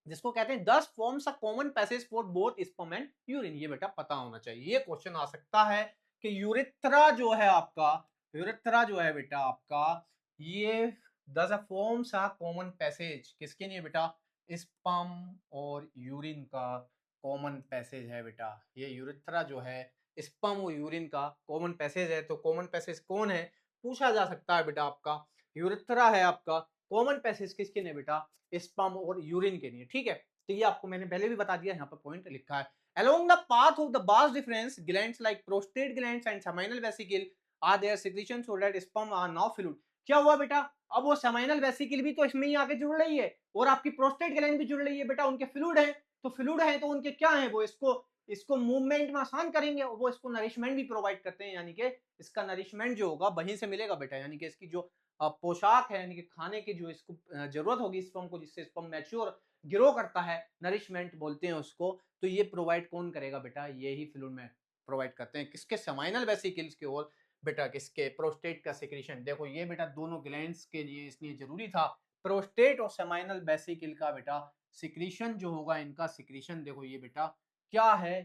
जिसको कहते हैं 10 forms a common passage for both sperm and urine, ये बेटा पता होना चाहिए। ये क्वेश्चन आ सकता है कि यूरिथ्रा जो है आपका, यूरिथ्रा जो है बेटा आपका, ये 10 फॉर्म्स अ कॉमन पैसेज किसके लिए बेटा, स्पर्म और यूरिन का कॉमन पैसेज है बेटा। ये यूरिथ्रा जो है स्पर्म और यूरिन का कॉमन पैसेज है। तो कॉमन पैसेज कौन है पूछा जा सकता है बेटा, आपका यूरिथ्रा है आपका कॉमन पैसेज किसके लिए बेटा, स्पर्म और यूरिन के लिए। ठीक है, तो ये आपको मैंने पहले भी बता दिया, यहाँ पर पॉइंट लिखा है। Along the path of the vas deferens, glands like prostate glands and seminal vesicle are their secretion so that sperm are now fluid। क्या हुआ बेटा, अब वो सेमाइनल वेसिकल भी तो इसमें ही आके जुड़ रही है और आपकी प्रोस्टेट ग्लैंड भी जुड़ रही है बेटा, उनके फ्लूइड है। तो फ्लूइड है तो उनके क्या है, वो इसको इसको मूवमेंट में आसान करेंगे और वो इसको नरिशमेंट भी प्रोवाइड करते हैं, यानी कि इसका नरिशमेंट जो होगा वहीं से मिलेगा बेटा, यानी कि इसकी जो पोशाक है यानी कि खाने की जो इसको जरूरत होगी स्पर्म को, जिससे स्पर्म मैच्योर ग्रो करता है, नरिशमेंट बोलते हैं उसको, तो ये प्रोवाइड कौन करेगा बेटा, ये ही फ्लूइड में प्रोवाइड करते हैं किसके, सेमाइनल वेसिकल्स के और बेटा किसके, प्रोस्टेट का सिक्रीशन। देखो ये बेटा दोनों ग्लैंड्स के लिए इसलिए जरूरी था, प्रोस्टेट और सेमाइनल वेसिकल का बेटा सिक्रीशन जो होगा, इनका सिक्रीशन देखो ये बेटा क्या है,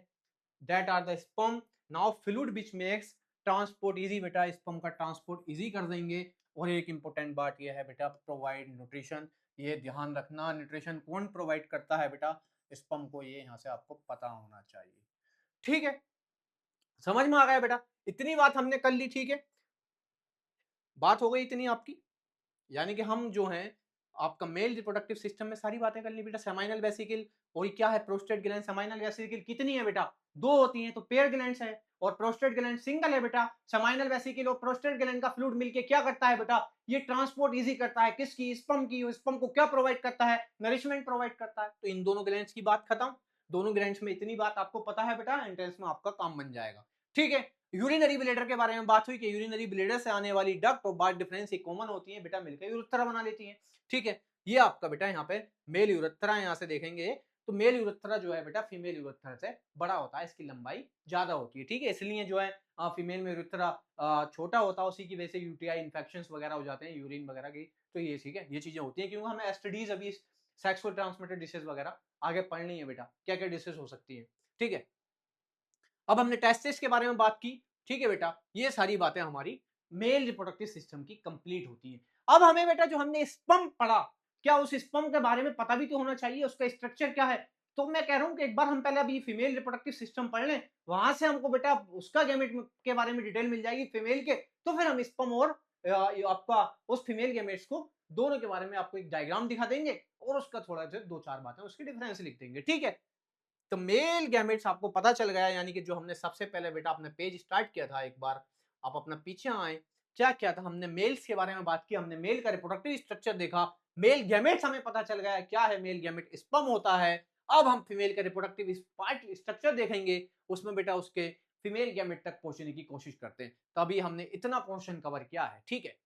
that are the sperm now fluid which makes transport easy, बेटा स्पर्म का ट्रांसपोर्ट इजी कर देंगे। और एक इंपॉर्टेंट बात यह है बेटा प्रोवाइड न्यूट्रिशन, ये ध्यान रखना, न्यूट्रिशन कौन प्रोवाइड करता है बेटा, स्पर्म को, ये यहाँ से आपको पता होना चाहिए। ठीक है, समझ में आ गया बेटा, इतनी बात हमने कर ली। ठीक है, बात हो गई इतनी आपकी, यानी कि हम जो हैं आपका मेल रिप्रोडक्टिव सिस्टम में सारी बातें कर ली बेटा। सेमाइनल वेसिकल और क्या है, प्रोस्टेट ग्लैंड। सेमाइनल वेसिकल कितनी है बेटा, दो होती हैं, तो पेयर ग्लैंड्स है, और प्रोस्टेट ग्लैंड सिंगल है बेटा। सेमाइनल वेसिकल और प्रोस्टेट ग्लैंड का फ्लूइड मिलके क्या करता है बेटा, ये ट्रांसपोर्ट इजी करता है किसकी, स्पर्म की। स्पर्म को क्या प्रोवाइड करता है, नरिशमेंट प्रोवाइड करता है। तो इन दोनों ग्लैंड्स की बात खत्म, दोनों ग्लैंड्स में इतनी बात आपको पता है बेटा, एंट्रेंस में आपका काम बन जाएगा। ठीक है, यूरिनरी ब्लैडर के बारे में बात हुई कि यूरिनरी ब्लैडर से आने वाली डक्ट और बार्ड डिफरेंस कॉमन होती है बेटा, मिलकर यूरेथ्रा बना लेती है। ठीक है, ये आपका बेटा यहाँ पे मेल यूरेथ्रा यहाँ से देखेंगे तो मेल यूरेथ्रा जो है बेटा फीमेल यूरेथ्रा से बड़ा होता है, इसकी लंबाई ज्यादा होती है। ठीक है, इसलिए जो है फीमेल में यूरेथ्रा छोटा होता है, उसी की वजह से यूटीआई इन्फेक्शंस वगैरह हो जाते हैं यूरिन वगैरह की। तो ये ठीक है, ये चीजें होती हैं, क्योंकि हमें एसटीडीज अभी सेक्सुअल ट्रांसमिटेड डिसीज वगैरह आगे पढ़नी है बेटा, क्या क्या डिसीज हो सकती है। ठीक है, अब हमने टेस्टिस के बारे में बात की। ठीक है बेटा, ये सारी बातें हमारी मेल रिप्रोडक्टिव सिस्टम की कंप्लीट होती हैं। अब हमें बेटा जो हमने स्पर्म पढ़ा, क्या उस स्पर्म के बारे में पता भी तो होना चाहिए, उसका स्ट्रक्चर क्या है। तो मैं कह रहा हूं कि एक बार हम पहले अभी फीमेल रिप्रोडक्टिव सिस्टम पढ़ लें, वहां से हमको बेटा उसका गैमेट के बारे में डिटेल मिल जाएगी फीमेल के, तो फिर हम स्पर्म और आपका उस फीमेल गैमेट्स को दोनों के बारे में आपको एक डायग्राम दिखा देंगे और उसका थोड़ा सा दो चार बातें उसकी डिफरेंस लिख देंगे। ठीक है, तो मेल गैमेट्स आपको पता चल गया, यानी कि जो हमने सबसे पहले बेटा अपने पेज स्टार्ट किया था, एक बार आप अपना पीछे आए, क्या किया था हमने, मेल्स के बारे में बात की, हमने मेल का रिप्रोडक्टिव स्ट्रक्चर देखा, मेल गैमेट्स हमें पता चल गया क्या है, मेल गैमेट स्पर्म होता है। अब हम फीमेल का रिप्रोडक्टिव पार्ट स्ट्रक्चर देखेंगे, उसमें बेटा उसके फीमेल गैमेट तक पहुंचने की कोशिश करते हैं। तो अभी हमने इतना पोर्शन कवर किया है। ठीक है,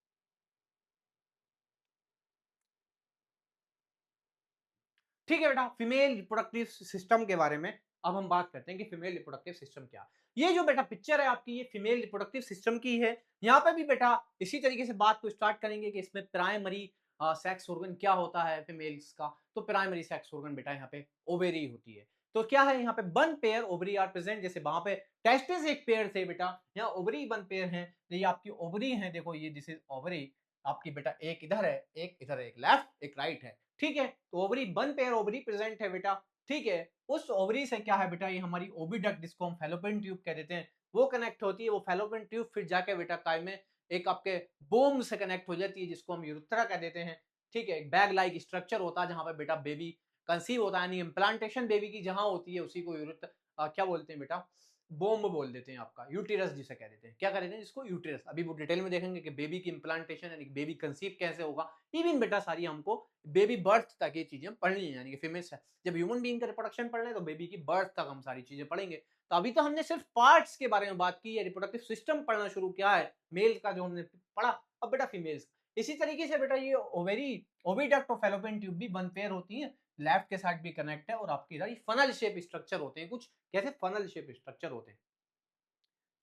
ठीक है बेटा, फीमेल रिप्रोडक्टिव सिस्टम के बारे में अब हम बात करते हैं कि फीमेल रिप्रोडक्टिव सिस्टम क्या है। ये जो बेटा पिक्चर है आपकी, ये फीमेल रिप्रोडक्टिव सिस्टम की है। यहाँ पे भी बेटा इसी तरीके से बात को स्टार्ट करेंगे कि इसमें प्राइमरी सेक्स ऑर्गन क्या होता है फीमेल्स का। तो प्राइमरी सेक्स ऑर्गन बेटा यहाँ पे ओवेरी होती है। तो क्या है यहाँ पे, one pair ovary are present. जैसे वहां पे टेस्टिस एक पेयर थे बेटा, यहाँ ओवरी वन पेयर है। ये आपकी ओवरी है, देखो ये दिस इज ओवरी आपकी बेटा, एक इधर है एक इधर है, एक लेफ्ट एक राइट है। ठीक है, तो ovary one pair ovary present है बेटा। ठीक है, उस ओवरी से क्या है बेटा, ये हमारी ओविडक्ट जिसको हम फैलोपियन ट्यूब कह देते हैं, वो कनेक्ट होती है। वो फैलोपियन ट्यूब फिर जाके बेटा काय में एक आपके बोम से कनेक्ट हो जाती है, जिसको हम यूरेथ्रा कह देते हैं। ठीक है, एक बैग लाइक स्ट्रक्चर होता है जहां पे बेटा बेबी कंसीव होता है, यानी इम्प्लांटेशन बेबी की जहां होती है उसी को यूरेथ्रा क्या बोलते हैं बेटा, बोम बोल देते हैं आपका, यूटेरस जिसे कह देते हैं। क्या कह देते हैं जिसको, यूटेरस। अभी वो डिटेल में देखेंगे कि बेबी की इम्प्लांटेशन यानी बेबी कंसीव कैसे होगा। इवन बेटा सारी हमको बेबी बर्थ तक ये चीजें पढ़नी है, यानी कि फीमेल से जब ह्यूमन बीइंग का रिप्रोडक्शन पढ़ रहे हैं तो बेबी की बर्थ तक हम सारी चीजें पढ़ेंगे। तो अभी तो हमने सिर्फ पार्ट्स के बारे में बात की है, रिप्रोडक्टिव सिस्टम पढ़ना शुरू किया है मेल का जो हमने पढ़ा। अब बेटा फीमेल्स, इसी तरीके से बेटा ये ओवेरी ओविडक्ट और फैलोपियन ट्यूब भी वन पेयर होती है, लेफ्ट के साइड भी कनेक्ट है, और आपके इधर फनल शेप स्ट्रक्चर होते हैं कुछ, कैसे फनल शेप स्ट्रक्चर होते हैं।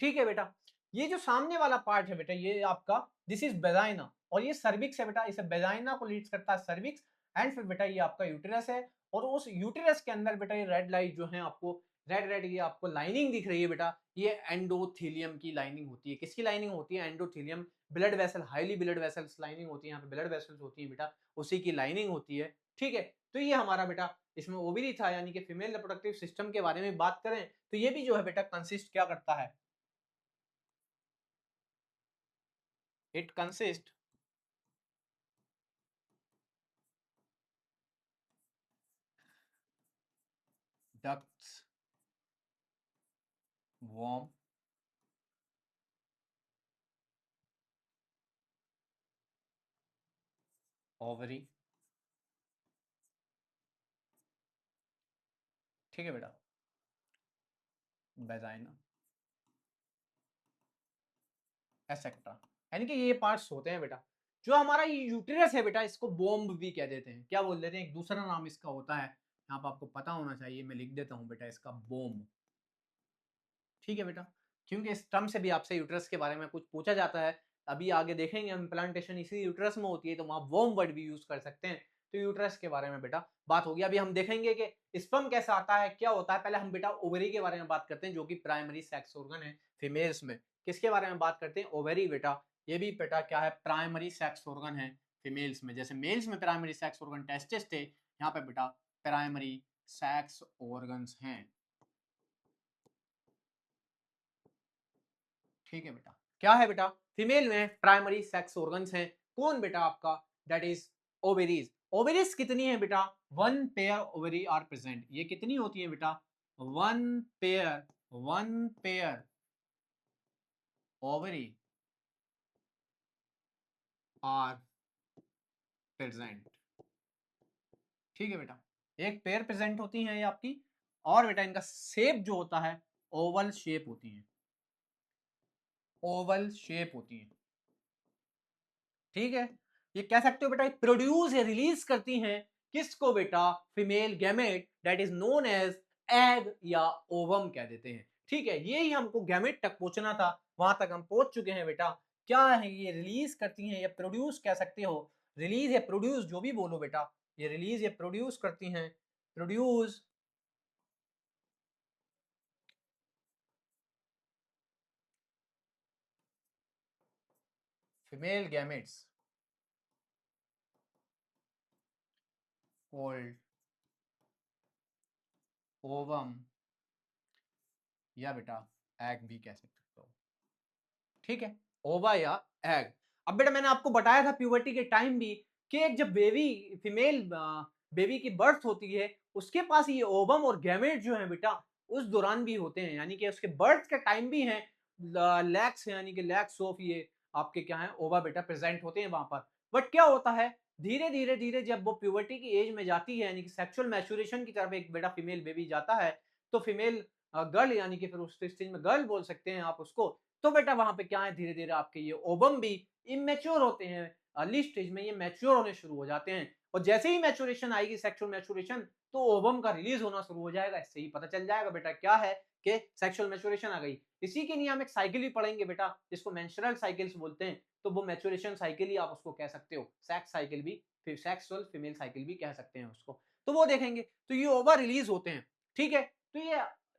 ठीक है बेटा, ये जो सामने वाला पार्ट है बेटा, ये आपका दिस इज बेजाइना, और ये सर्विक्स है बेटा, इसे बेजाइना को लीड करता है सर्विक्स। एंड फिर बेटा ये आपका यूटेरस है, और उस यूटेरस के अंदर बेटा ये रेड लाइट जो है आपको, रेड रेड ये आपको लाइनिंग दिख रही है बेटा, ये एंडोथेलियम की लाइनिंग होती है। किसकी लाइनिंग होती है, endothelium, blood vessel, highly blood vessels lining होती है, यहाँ पे ब्लड वेसल्स होती है बेटा, उसी की लाइनिंग होती है। ठीक है, तो ये हमारा बेटा इसमें ओवरी था, यानी कि फीमेल रिप्रोडक्टिव सिस्टम के बारे में बात करें तो ये भी जो है बेटा कंसिस्ट क्या करता है, it consists ducts, worm, ovary। ठीक है बेटा, वेजाइना, एसेक्ट्रा, यानी कि ये पार्ट्स होते हैं बेटा। जो हमारा ये यूटेरस है बेटा, इसको बोम्ब भी कह देते हैं। क्या बोल देते हैं, एक दूसरा नाम इसका होता है, यहाँ पर आपको पता होना चाहिए, मैं लिख देता हूँ बेटा इसका, बोम्ब। ठीक है बेटा, क्योंकि इस टर्म से भी आपसे यूटेरस के बारे में कुछ पूछा जाता है। अभी आगे देखेंगे हम, प्लांटेशन इसी यूटेरस में होती है, तो वहां वॉर्म वर्ड भी यूज कर सकते हैं। तो यूटेरस के बारे में बेटा बात होगी। अभी हम देखेंगे कि स्पर्म कैसा आता है, क्या होता है। पहले हम बेटा ओवरी के बारे में बात करते हैं, जो कि प्राइमरी सेक्स ऑर्गन है फीमेल्स में। किसके बारे में बात करते हैं, ओवरी बेटा। ये भी बेटा क्या है, प्राइमरी सेक्स ऑर्गन है फीमेल्स में। जैसे मेल्स में प्राइमरी सेक्स ऑर्गन टेस्टिस थे, यहाँ पे बेटा प्राइमरी सेक्स ऑर्गन्स हैं। ठीक है बेटा, क्या है बेटा, फीमेल में प्राइमरी सेक्स ऑर्गन्स हैं। कौन बेटा आपका, दैट इज ओवेरीज। ओवेरीज कितनी है बेटा, one pair ovary are present. ये कितनी होती है बेटा, one pair, one pair ovary are present. ठीक है बेटा, एक पेयर प्रेजेंट होती है ये आपकी, और बेटा इनका शेप जो होता है ओवल शेप होती है, ओवल शेप होती है। ठीक है, ये कह सकते हो बेटा प्रोड्यूस या रिलीज करती हैं किसको बेटा, female gamete, that is known as egg या ओवम कह देते हैं। ठीक है, ये ही हमको गैमेट तक पहुंचना था, वहां तक हम पहुंच चुके हैं बेटा। क्या है ये, रिलीज करती हैं या प्रोड्यूस कह सकते हो, रिलीज या प्रोड्यूस जो भी बोलो बेटा, ये रिलीज या प्रोड्यूस करती हैं, produce female gametes called ovum, या बेटा एग भी कह सकते हो। ठीक है, ओवा या एग। अब बेटा मैंने आपको बताया था प्यूबर्टी के टाइम भी कि एक जब बेबी फीमेल बेबी की बर्थ होती है, उसके पास ये ओवम और गैमेट जो है बेटा उस दौरान भी होते हैं, यानी कि उसके बर्थ के टाइम भी है, लैक्स यानी कि लैक्स ऑफ ये आपके क्या है, ओवा बेटा प्रेजेंट होते हैं वहां पर। बट क्या होता है, धीरे धीरे धीरे जब वो प्यूबर्टी की एज में जाती है, यानी कि सेक्सुअल मैच्योरेशन की तरफ एक बेटा फीमेल बेबी जाता है, तो फीमेल गर्ल, यानी कि फिर उस स्टेज में गर्ल बोल सकते हैं आप उसको। तो बेटा वहां पे क्या है, धीरे धीरे आपके ये ओवम भी इमेच्योर होते हैं, अर्ली स्टेज में ये मैच्योर होने शुरू हो जाते हैं, और जैसे ही मैच्योरेशन आएगी, सेक्सुअल मैच्योरेशन, तो ओवम का रिलीज होना शुरू हो जाएगा। इससे ही पता चल जाएगा बेटा क्या है कि सेक्सुअल मैच्योरेशन आ गई। इसी के लिए हम एक साइकिल भी पढ़ेंगे बेटा, जिसको मेंस्ट्रुअल साइकिल्स बोलते हैं। तो वो मैच्योरेशन साइकिल ही आप उसको कह सकते हो, सेक्स साइकिल भी, फिर सेक्सुअल फीमेल साइकिल भी कह सकते हैं उसको। तो वो देखेंगे, तो ये ओवा रिलीज होते हैं, ठीक है। तो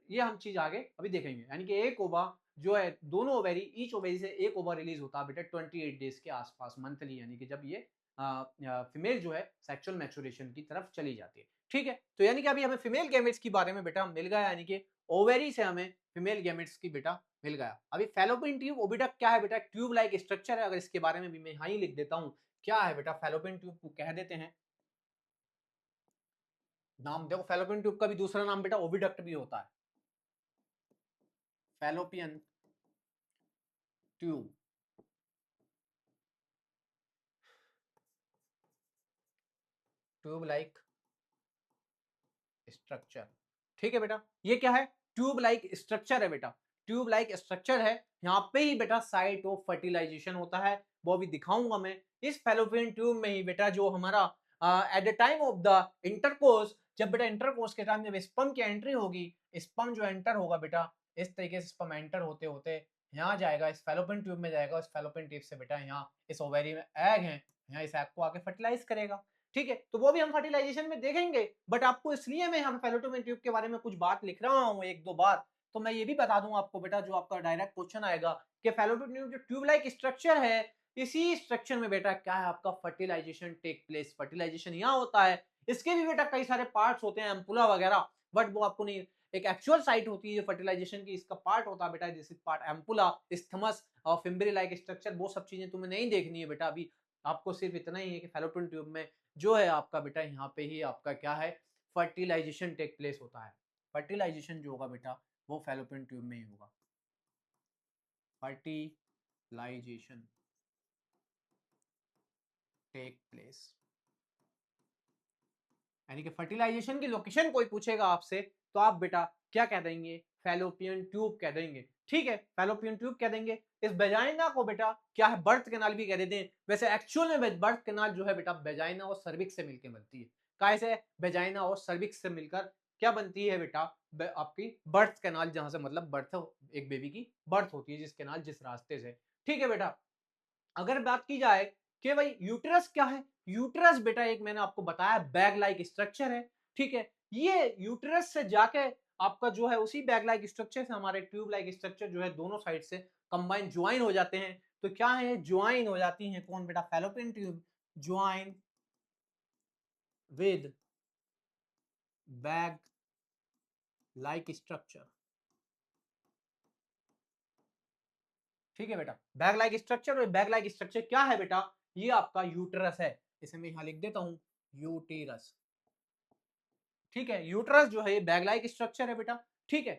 ये हम चीज आगे अभी देखेंगे, यानी कि एक ओवा जो है, दोनों ओवेरी, ईच ओवेरी से एक ओवा रिलीज होता है बेटा 28 डेज के आसपास, मंथली, यानी कि जब ये फीमेल जो है सेक्सुअल मैच्योरेशन की तरफ चली जाती है, ठीक है। तो यानी कि अभी हमें फीमेल गैमेट्स के बारे में बेटा मिल गया, यानी कि ओवेरी से हमें फीमेल गैमेट्स की बेटा मिल गया। अभी फैलोपियन ट्यूब ओविडक्ट क्या है बेटा, ट्यूब लाइक स्ट्रक्चर है। अगर इसके बारे में भी मैं यहाँ ही लिख देता हूँ, क्या है बेटा, फैलोपियन ट्यूब को कह देते हैं, नाम देखो, फैलोपियन ट्यूब का भी दूसरा नाम बेटा ओविडक्ट भी होता है, fallopian tube, tube like structure, ठीक है बेटा। ये क्या है, ट्यूब लाइक स्ट्रक्चर है बेटा, ट्यूब लाइक स्ट्रक्चर है। यहाँ पे ही बेटा साइट ऑफ फर्टिलाइजेशन होता है, वो भी दिखाऊंगा मैं। इस फैलोपियन ट्यूब में ही बेटा जो हमारा at the time of the intercourse, जब बेटा इंटरकोर्स के टाइम जब स्पर्म की एंट्री होगी, स्पर्म जो एंटर होगा बेटा, इस तरीके से स्पर्म एंटर होते होते यहाँ जाएगा, इस फैलोपियन ट्यूब में जाएगा, इस फैलोपियन ट्यूब से बेटा यहाँ इस ओवेरी में एग है, यहाँ इस एग को आके फर्टिलाइज करेगा, ठीक है। तो वो भी हम फर्टिलाइजेशन में देखेंगे, बट आपको इसलिए मैं यहाँ फैलोपियन ट्यूब के बारे में कुछ बात लिख रहा हूँ, एक दो बात, तो मैं ये भी बता दूं आपको बेटा, जो आपका डायरेक्ट क्वेश्चन आएगा कि फैलोपियन ट्यूब जो ट्यूब लाइक स्ट्रक्चर है, इसी स्ट्रक्चर में बेटा क्या है, आपका फर्टिलाइजेशन टेक प्लेस, फर्टिलाइजेशन यहाँ होता है। इसके भी बेटा कई सारे पार्ट्स होते हैं, एम्पुला वगैरह, बट वो आपको नहीं, एक एक्चुअल साइट होती है फर्टिलाइजेशन की, इसका पार्ट होता है बेटा, this is part ampulla, isthmus और फिम्बरी लाइक स्ट्रक्चर, वो सब चीजें तुम्हें नहीं देखनी है बेटा अभी। आपको सिर्फ इतना ही है कि फैलोपियन ट्यूब में जो है आपका बेटा, यहाँ पे ही आपका क्या है, फर्टिलाइजेशन टेक प्लेस होता है। फर्टिलाइजेशन जो होगा बेटा वो फैलोपियन ट्यूब में ही होगा, फर्टिलाइजेशन टेक प्लेस, यानी कि फर्टिलाइजेशन की लोकेशन कोई पूछेगा आपसे, तो आप बेटा क्या कह देंगे, फैलोपियन ट्यूब कह देंगे, ठीक है, फैलोपियन ट्यूब कह देंगे। इस बेजाइना को बेटा क्या है, बर्थ कैनाल भी कह देते हैं। वैसे एक्चुअल में बर्थ कैनाल जो है बेटा बेजाइना और सर्विक्स से मिलकर बनती है। कैसे, बेजाइना और सर्विक्स से मिलकर क्या बनती है बेटा, आपकी बर्थ कैनाल, जहां से मतलब बर्थ, एक बेबी की बर्थ होती है जिस कैनाल, जिस रास्ते से, ठीक है बेटा। अगर बात की जाए कि भाई यूट्रस क्या है, यूट्रस बेटा एक मैंने आपको बताया बैग लाइक स्ट्रक्चर है, ठीक है। ये यूट्रस से जाके आपका जो है, उसी बैग लाइक स्ट्रक्चर से हमारे ट्यूब लाइक स्ट्रक्चर जो है दोनों साइड से कंबाइन ज्वाइन हो जाते हैं। तो क्या है, ज्वाइन हो जाती हैं कौन बेटा, fallopian tube join with bag like structure, ठीक है बेटा। बैग लाइक स्ट्रक्चर, और बैग लाइक स्ट्रक्चर क्या है बेटा, ये आपका यूट्रस है। इसे मैं यहां लिख देता हूं, यूटेरस, ठीक है। यूट्रस जो है ये बैग लाइक स्ट्रक्चर है बेटा, ठीक है।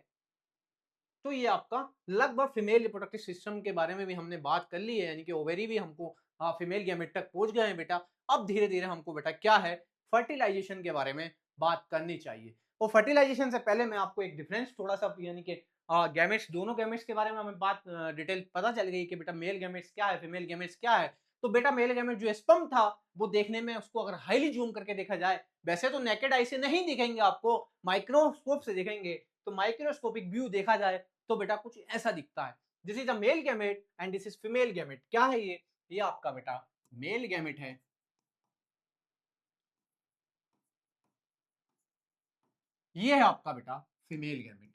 तो ये आपका लगभग फीमेल रिप्रोडक्टिव सिस्टम के बारे में भी हमने बात कर ली है, यानी कि ओवेरी भी हमको फीमेल गैमेट तक पहुंच गए हैं बेटा। अब धीरे धीरे हमको बेटा क्या है, फर्टिलाइजेशन के बारे में बात करनी चाहिए। और फर्टिलाइजेशन से पहले मैं आपको एक डिफरेंस थोड़ा सा, यानी कि गैमेट्स, दोनों गैमेट्स के बारे में हमें बात डिटेल पता चल गई कि बेटा मेल गैमेट्स क्या है, फीमेल गैमेट्स क्या है। तो बेटा मेल गैमेट जो स्पर्म था, वो देखने में, उसको अगर हाईली जूम करके देखा जाए, वैसे तो नेकेड आई से नहीं दिखेंगे आपको, माइक्रोस्कोप से दिखेंगे। तो माइक्रोस्कोपिक व्यू देखा जाए तो बेटा कुछ ऐसा दिखता है। This is a male gamete and this is female gamete. क्या है ये आपका बेटा मेल गैमेट है, ये है आपका बेटा फीमेल गैमेट,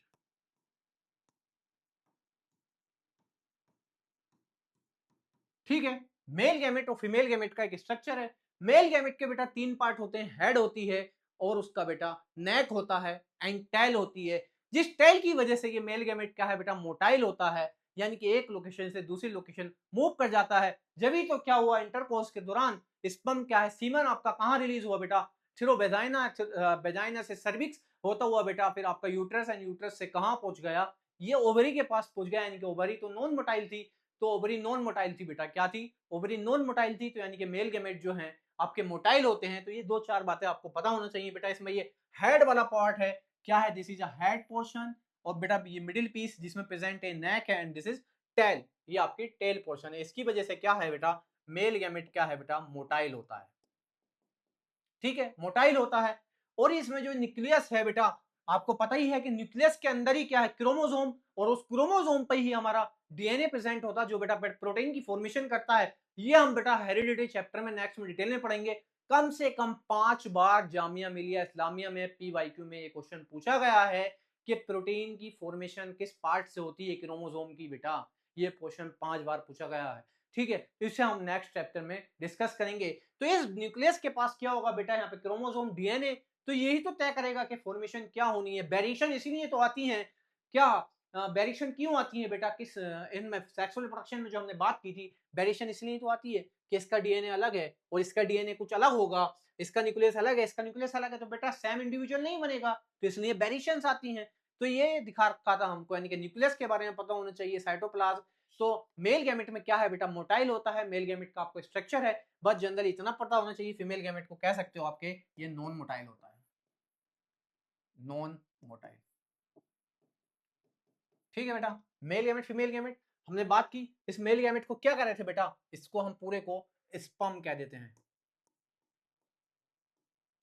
ठीक है। मेल गैमेट और फीमेल गैमेट का एक स्ट्रक्चर है। मेल गैमेट के बेटा तीन पार्ट होते हैं, हेड होती है, और उसका बेटा नेक होता है, एंड टेल होती है। जिस टेल की वजह से ये मेल गैमेट क्या है बेटा, मोटाइल होता है, यानी कि एक लोकेशन से दूसरी लोकेशन मूव कर जाता है। जब ही तो क्या हुआ, इंटरकोर्स के दौरान स्पर्म क्या है, सीमन आपका कहाँ रिलीज हुआ बेटा, थ्रू वेजाइना, वेजाइना से सर्विक्स होता हुआ बेटा, फिर आपका यूट्रस, एंड यूट्रस से कहाँ पहुंच गया, ये ओवरी के पास पहुंच गया। यानी कि ओवरी तो नॉन मोटाइल थी, तो ओवरी नॉन मोटाइल थी बेटा, क्या थी, ओवरी नॉन मोटाइल थी। तो यानी कि मेल गैमेट जो हैं आपके मोटाइल होते हैं। तो ये दो चार बातें आपको पता होना चाहिए बेटा। इसमें ये हेड वाला पार्ट है, क्या है, this is a head portion, और बेटा ये मिडिल पीस जिसमें प्रेजेंट है नेक है, एंड दिस इज टेल, ये आपकी टेल पोर्शन है। इसकी वजह से क्या है बेटा, मेल गैमेट क्या है बेटा, मोटाइल होता है। ठीक है, मोटाइल होता है। और इसमें जो न्यूक्लियस है बेटा, आपको पता ही है कि न्यूक्लियस के अंदर ही क्या है, क्रोमोसोम, और उस क्रोमोसोम पे ही हमारा डीएनए प्रेजेंट होता है जो बेटा प्रोटीन की फॉर्मेशन करता है। ये हम बेटा हेरिडिटी चैप्टर में नेक्स्ट में डिटेल में पढ़ेंगे। कम से कम 5 बार जामिया मिलिया इस्लामिया में पीवाईक्यू में ये क्वेश्चन पूछा गया है कि प्रोटीन की फॉर्मेशन किस पार्ट से होती है क्रोमोसोम की बेटा। ये क्वेश्चन 5 बार पूछा गया है। ठीक है, तो इसे हम नेक्स्ट चैप्टर में डिस्कस करेंगे। तो इस न्यूक्लियस के पास क्या होगा बेटा, यहाँ पे क्रोमोसोम डीएनए, तो यही तो तय करेगा कि फॉर्मेशन क्या होनी है। वेरिएशन इसीलिए तो आती है, क्या वेरिएशन क्यों आती है बेटा, किस इनमें सेक्सुअल रिप्रोडक्शन में जो हमने बात की थी, वेरिएशन इसलिए तो आती है कि इसका डीएनए अलग है और इसका डीएनए कुछ अलग होगा, इसका न्यूक्लियस अलग है, इसका न्यूक्लियस अलग है, तो बेटा सेम इंडिविजुअल नहीं बनेगा, तो इसलिए वेरिएशंस आती हैं। तो ये दिखा रखा था हमको, यानी कि न्यूक्लियस के बारे में पता होना चाहिए, साइटोप्लाज्म। तो मेल गैमेट में क्या है बेटा, मोटाइल होता है। मेल गैमेट का आपको स्ट्रक्चर है, बस जनरली इतना पता होना चाहिए। फीमेल गैमेट को कह सकते हो आपके, ये नॉन मोटाइल होता है, नॉन मोटाइल। ठीक है बेटा, मेल गैमेट फीमेल गैमेट हमने बात की। इस मेल गैमेट को क्या कह रहे थे बेटा, इसको हम पूरे को स्पर्म कह देते हैं।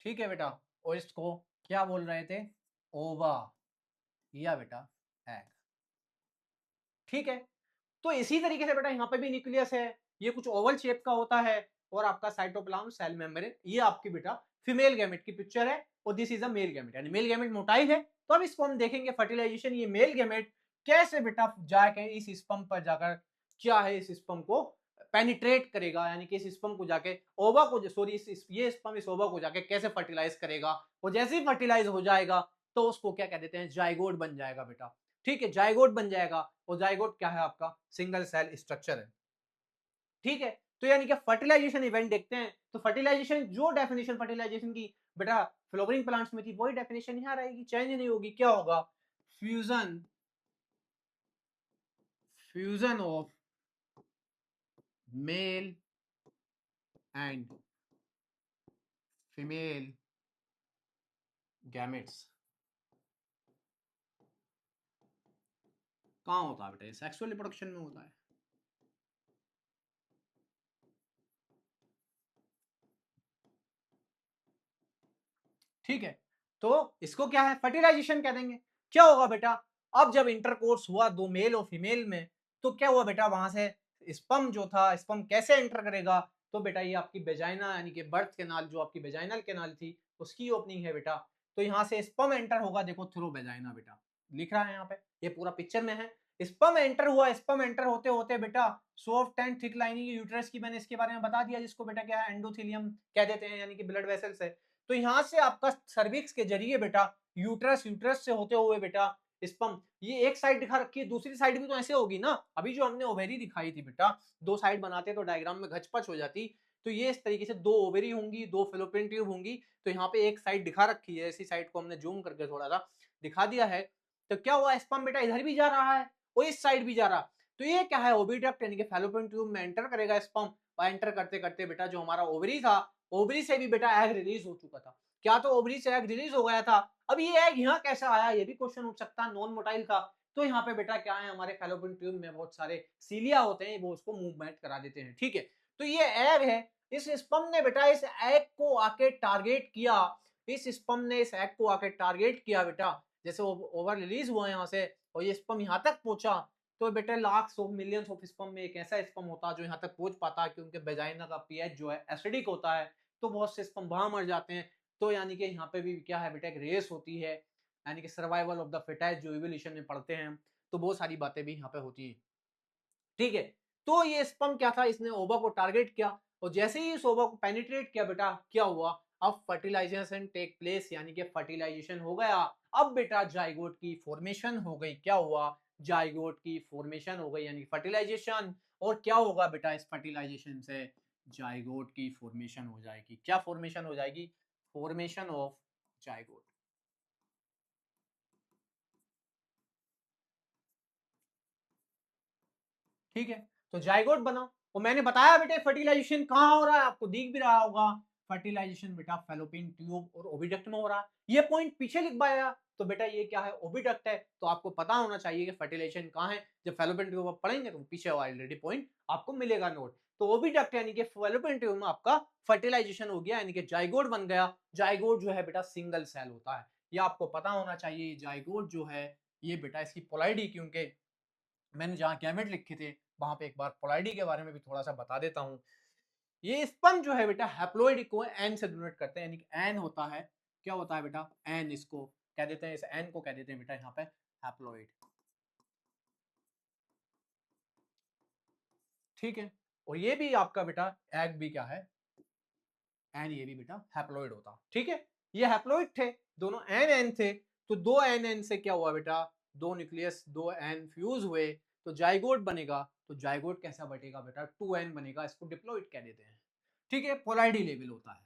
ठीक है बेटा, और इसको क्या बोल रहे थे, ओवा या बेटा एग। ठीक है, तो इसी तरीके से बेटा यहाँ पे भी न्यूक्लियस है, ये कुछ ओवल शेप का होता है, और आपका साइटोप्लाज्म सेल मेम्ब्रेन, ये आपकी बेटा फीमेल गैमेट की पिक्चर है, और this is a male gamete, यानी मेल गैमेट मोटाइल है। तो अब इसको हम देखेंगे फर्टिलाइजेशन, ये मेल गैमेट कैसे बेटा जाके इस स्पर्म पर जाकर क्या है, इस स्पर्म को पेनिट्रेट करेगा, यानी कि इस स्पर्म को जाके ओवा को, सॉरी ये स्पर्म इस ओवा को जाके कैसे फर्टिलाइज करेगा, और जैसे ही फर्टिलाइज हो जाएगा तो उसको क्या कह देते हैं, जाइगोट बन जाएगा बेटा। ठीक है, जाइगोट बन जाएगा, और जाइगोट क्या है आपका, सिंगल सेल स्ट्रक्चर है। ठीक है, तो यानी कि फर्टिलाइजेशन इवेंट देखते हैं, तो फर्टिलाइजेशन जो डेफिनेशन फर्टिलाइजेशन की बेटा फ्लावरिंग प्लांट्स में थी, वही डेफिनेशन यहाँ रहेगी, चेंज नहीं होगी। क्या होगा, fusion, fusion of male and female gametes. कहाँ होता है बेटा, सेक्सुअल रिप्रोडक्शन में होता है। ठीक है, तो इसको क्या है, फर्टिलाइजेशन कह देंगे। क्या होगा बेटा, अब जब इंटरकोर्स हुआ दो मेल और फीमेल में, तो क्या हुआ बेटा, वहां से स्पर्म जो था, स्पर्म कैसे एंटर करेगा, तो बेटा ये आपकी वेजाइना, यानी कि बर्थ कैनाल, जो आपकी वेजाइनल कैनाल थी उसकी ओपनिंग है बेटा। तो यहाँ से स्पर्म एंटर होगा, देखो थ्रू वेजाइना बेटा, लिख रहा है यहाँ पे, ये पूरा पिक्चर में है। स्पर्म एंटर हुआ, स्पर्म एंटर होते होते बेटा soft and thick lining uterus की मैंने इसके बारे में बता दिया, जिसको बेटा क्या है, एंडोथेलियम कह देते हैं, यानी कि ब्लड वेसल्स है। तो यहां से आपका सर्विक्स के जरिए बेटा यूट्रस, यूट्रस से होते हुए बेटा स्पर्म, ये एक साइड दिखा रखी है, दूसरी साइड भी तो ऐसे होगी ना, अभी जो हमने ओवेरी दिखाई थी बेटा, दो साइड बनाते तो डायग्राम में घचपच हो जाती। तो ये इस तरीके से दो ओवेरी होंगी, दो फेलोपियन ट्यूब होंगी, तो यहाँ पे एक साइड दिखा रखी है, ऐसी साइड को हमने जूम करके थोड़ा सा दिखा दिया है। तो क्या हुआ, स्पर्म बेटा इधर भी जा रहा है और इस साइड भी जा रहा, तो ये क्या है, ओविडक्ट, यानी कि फेलोपियन ट्यूब में एंटर करेगा स्पर्म, और एंटर करते करते बेटा जो हमारा ओवरी था, ओवरी से भी बेटा एग रिलीज हो चुका था। क्या तो ओवरी से एग रिलीज हो गया था, अब ये एग यहाँ कैसे आया, ये भी क्वेश्चन उठ सकता है, नॉन मोटाइल था। तो यहाँ पे बेटा क्या है, हमारे फैलोपियन ट्यूब में बहुत सारे सीलिया होते हैं, वो उसको मूवमेंट करा देते हैं। ठीक है, तो ये एग है, इस स्पर्म ने बेटा इस एग को आके टारगेट किया, इस स्पर्म ने इस एग को आके टारगेट किया बेटा, जैसे ओवर रिलीज हुआ यहाँ से और ये स्पर्म यहाँ तक पहुंचा, तो बेटा lakh of millions of sperm में एक ऐसा स्पर्म होता है जो यहाँ तक पहुंच पाता है, क्योंकि वेजाइना का पीएच जो है एसिडिक होता है, तो बहुत से स्पर्म वहां मर जाते हैं। तो यानी कि यहाँ पे भी क्या है बेटा, एक रेस होती है, यानी कि सर्वाइवल ऑफ द फिटेस्ट जो इवोल्यूशन में पढ़ते हैं, तो बहुत सारी बातें भी यहाँ पे होती है। ठीक है, तो ये स्पर्म क्या था, इसने ओवा को टारगेट किया, और जैसे ही इस ओवा को पेनिट्रेट किया बेटा, क्या हुआ, अब फर्टिलाइजेशन टेक प्लेस, यानी कि फर्टिलाइजेशन हो गया। अब बेटा जाइगोट की फॉर्मेशन हो गई, क्या हुआ, जाइगोट की फॉर्मेशन हो गई, यानी फर्टिलाइजेशन। और क्या होगा बेटा, इस फर्टिलाइजेशन से जाइगोट की फॉर्मेशन हो जाएगी, क्या फॉर्मेशन हो जाएगी, फॉर्मेशन ऑफ जाइगोट। ठीक है, तो जाइगोट बना, और मैंने बताया बेटे फर्टिलाइजेशन कहाँ हो रहा है, आपको दिख भी रहा होगा, फर्टिलाइजेशन बेटा फैलोपियन ट्यूब और ओविडक्ट में हो रहा है। ये पॉइंट पीछे लिख पाया तो बेटा ये क्या है, ओविडक्ट है। तो आपको पता होना चाहिए कि फर्टिलाइजेशन कहाँ है। जब फैलोपियन ट्यूब आप पढ़ेंगे तो पीछे ऑलरेडी पॉइंट आपको मिलेगा नोट। तो ओविडक्ट यानी कि फैलोपियन ट्यूब में आपका फर्टिलाइजेशन हो गया, यानी कि जाइगोट बन गया। जाइगोट जो है बेटा सिंगल सेल होता है, ये आपको पता होना चाहिए। जाइगोट जो है ये बेटा इसकी पोलैरिटी, क्योंकि मैंने जहाँ गैमेट लिखे थे वहां पे एक बार पोलैरिटी के बारे में भी थोड़ा सा बता देता हूँ। ये स्पर्म जो है बेटा हैप्लॉइड को एन से डिनोट करते हैं, यानी कि एन होता है, क्या होता है बेटा, एन, इसको कह देते हैं, इस एन को कह देते हैं बेटा यहाँ पे हैप्लॉइड। ठीक है, और ये भी आपका बेटा एग भी क्या है, एन, ये भी बेटा हैप्लॉइड होता। ठीक है, ये हैप्लॉइड थे, दोनों एन एन थे। तो दो एन एन से क्या हुआ बेटा, दो न्यूक्लियस दो एन फ्यूज हुए तो जाइगोट बनेगा। तो जाइगोट कैसा बनेगा बेटा, टू एन बनेगा, इसको डिप्लॉइड कह देते हैं। ठीक है, पोलैरिटी लेवल होता है,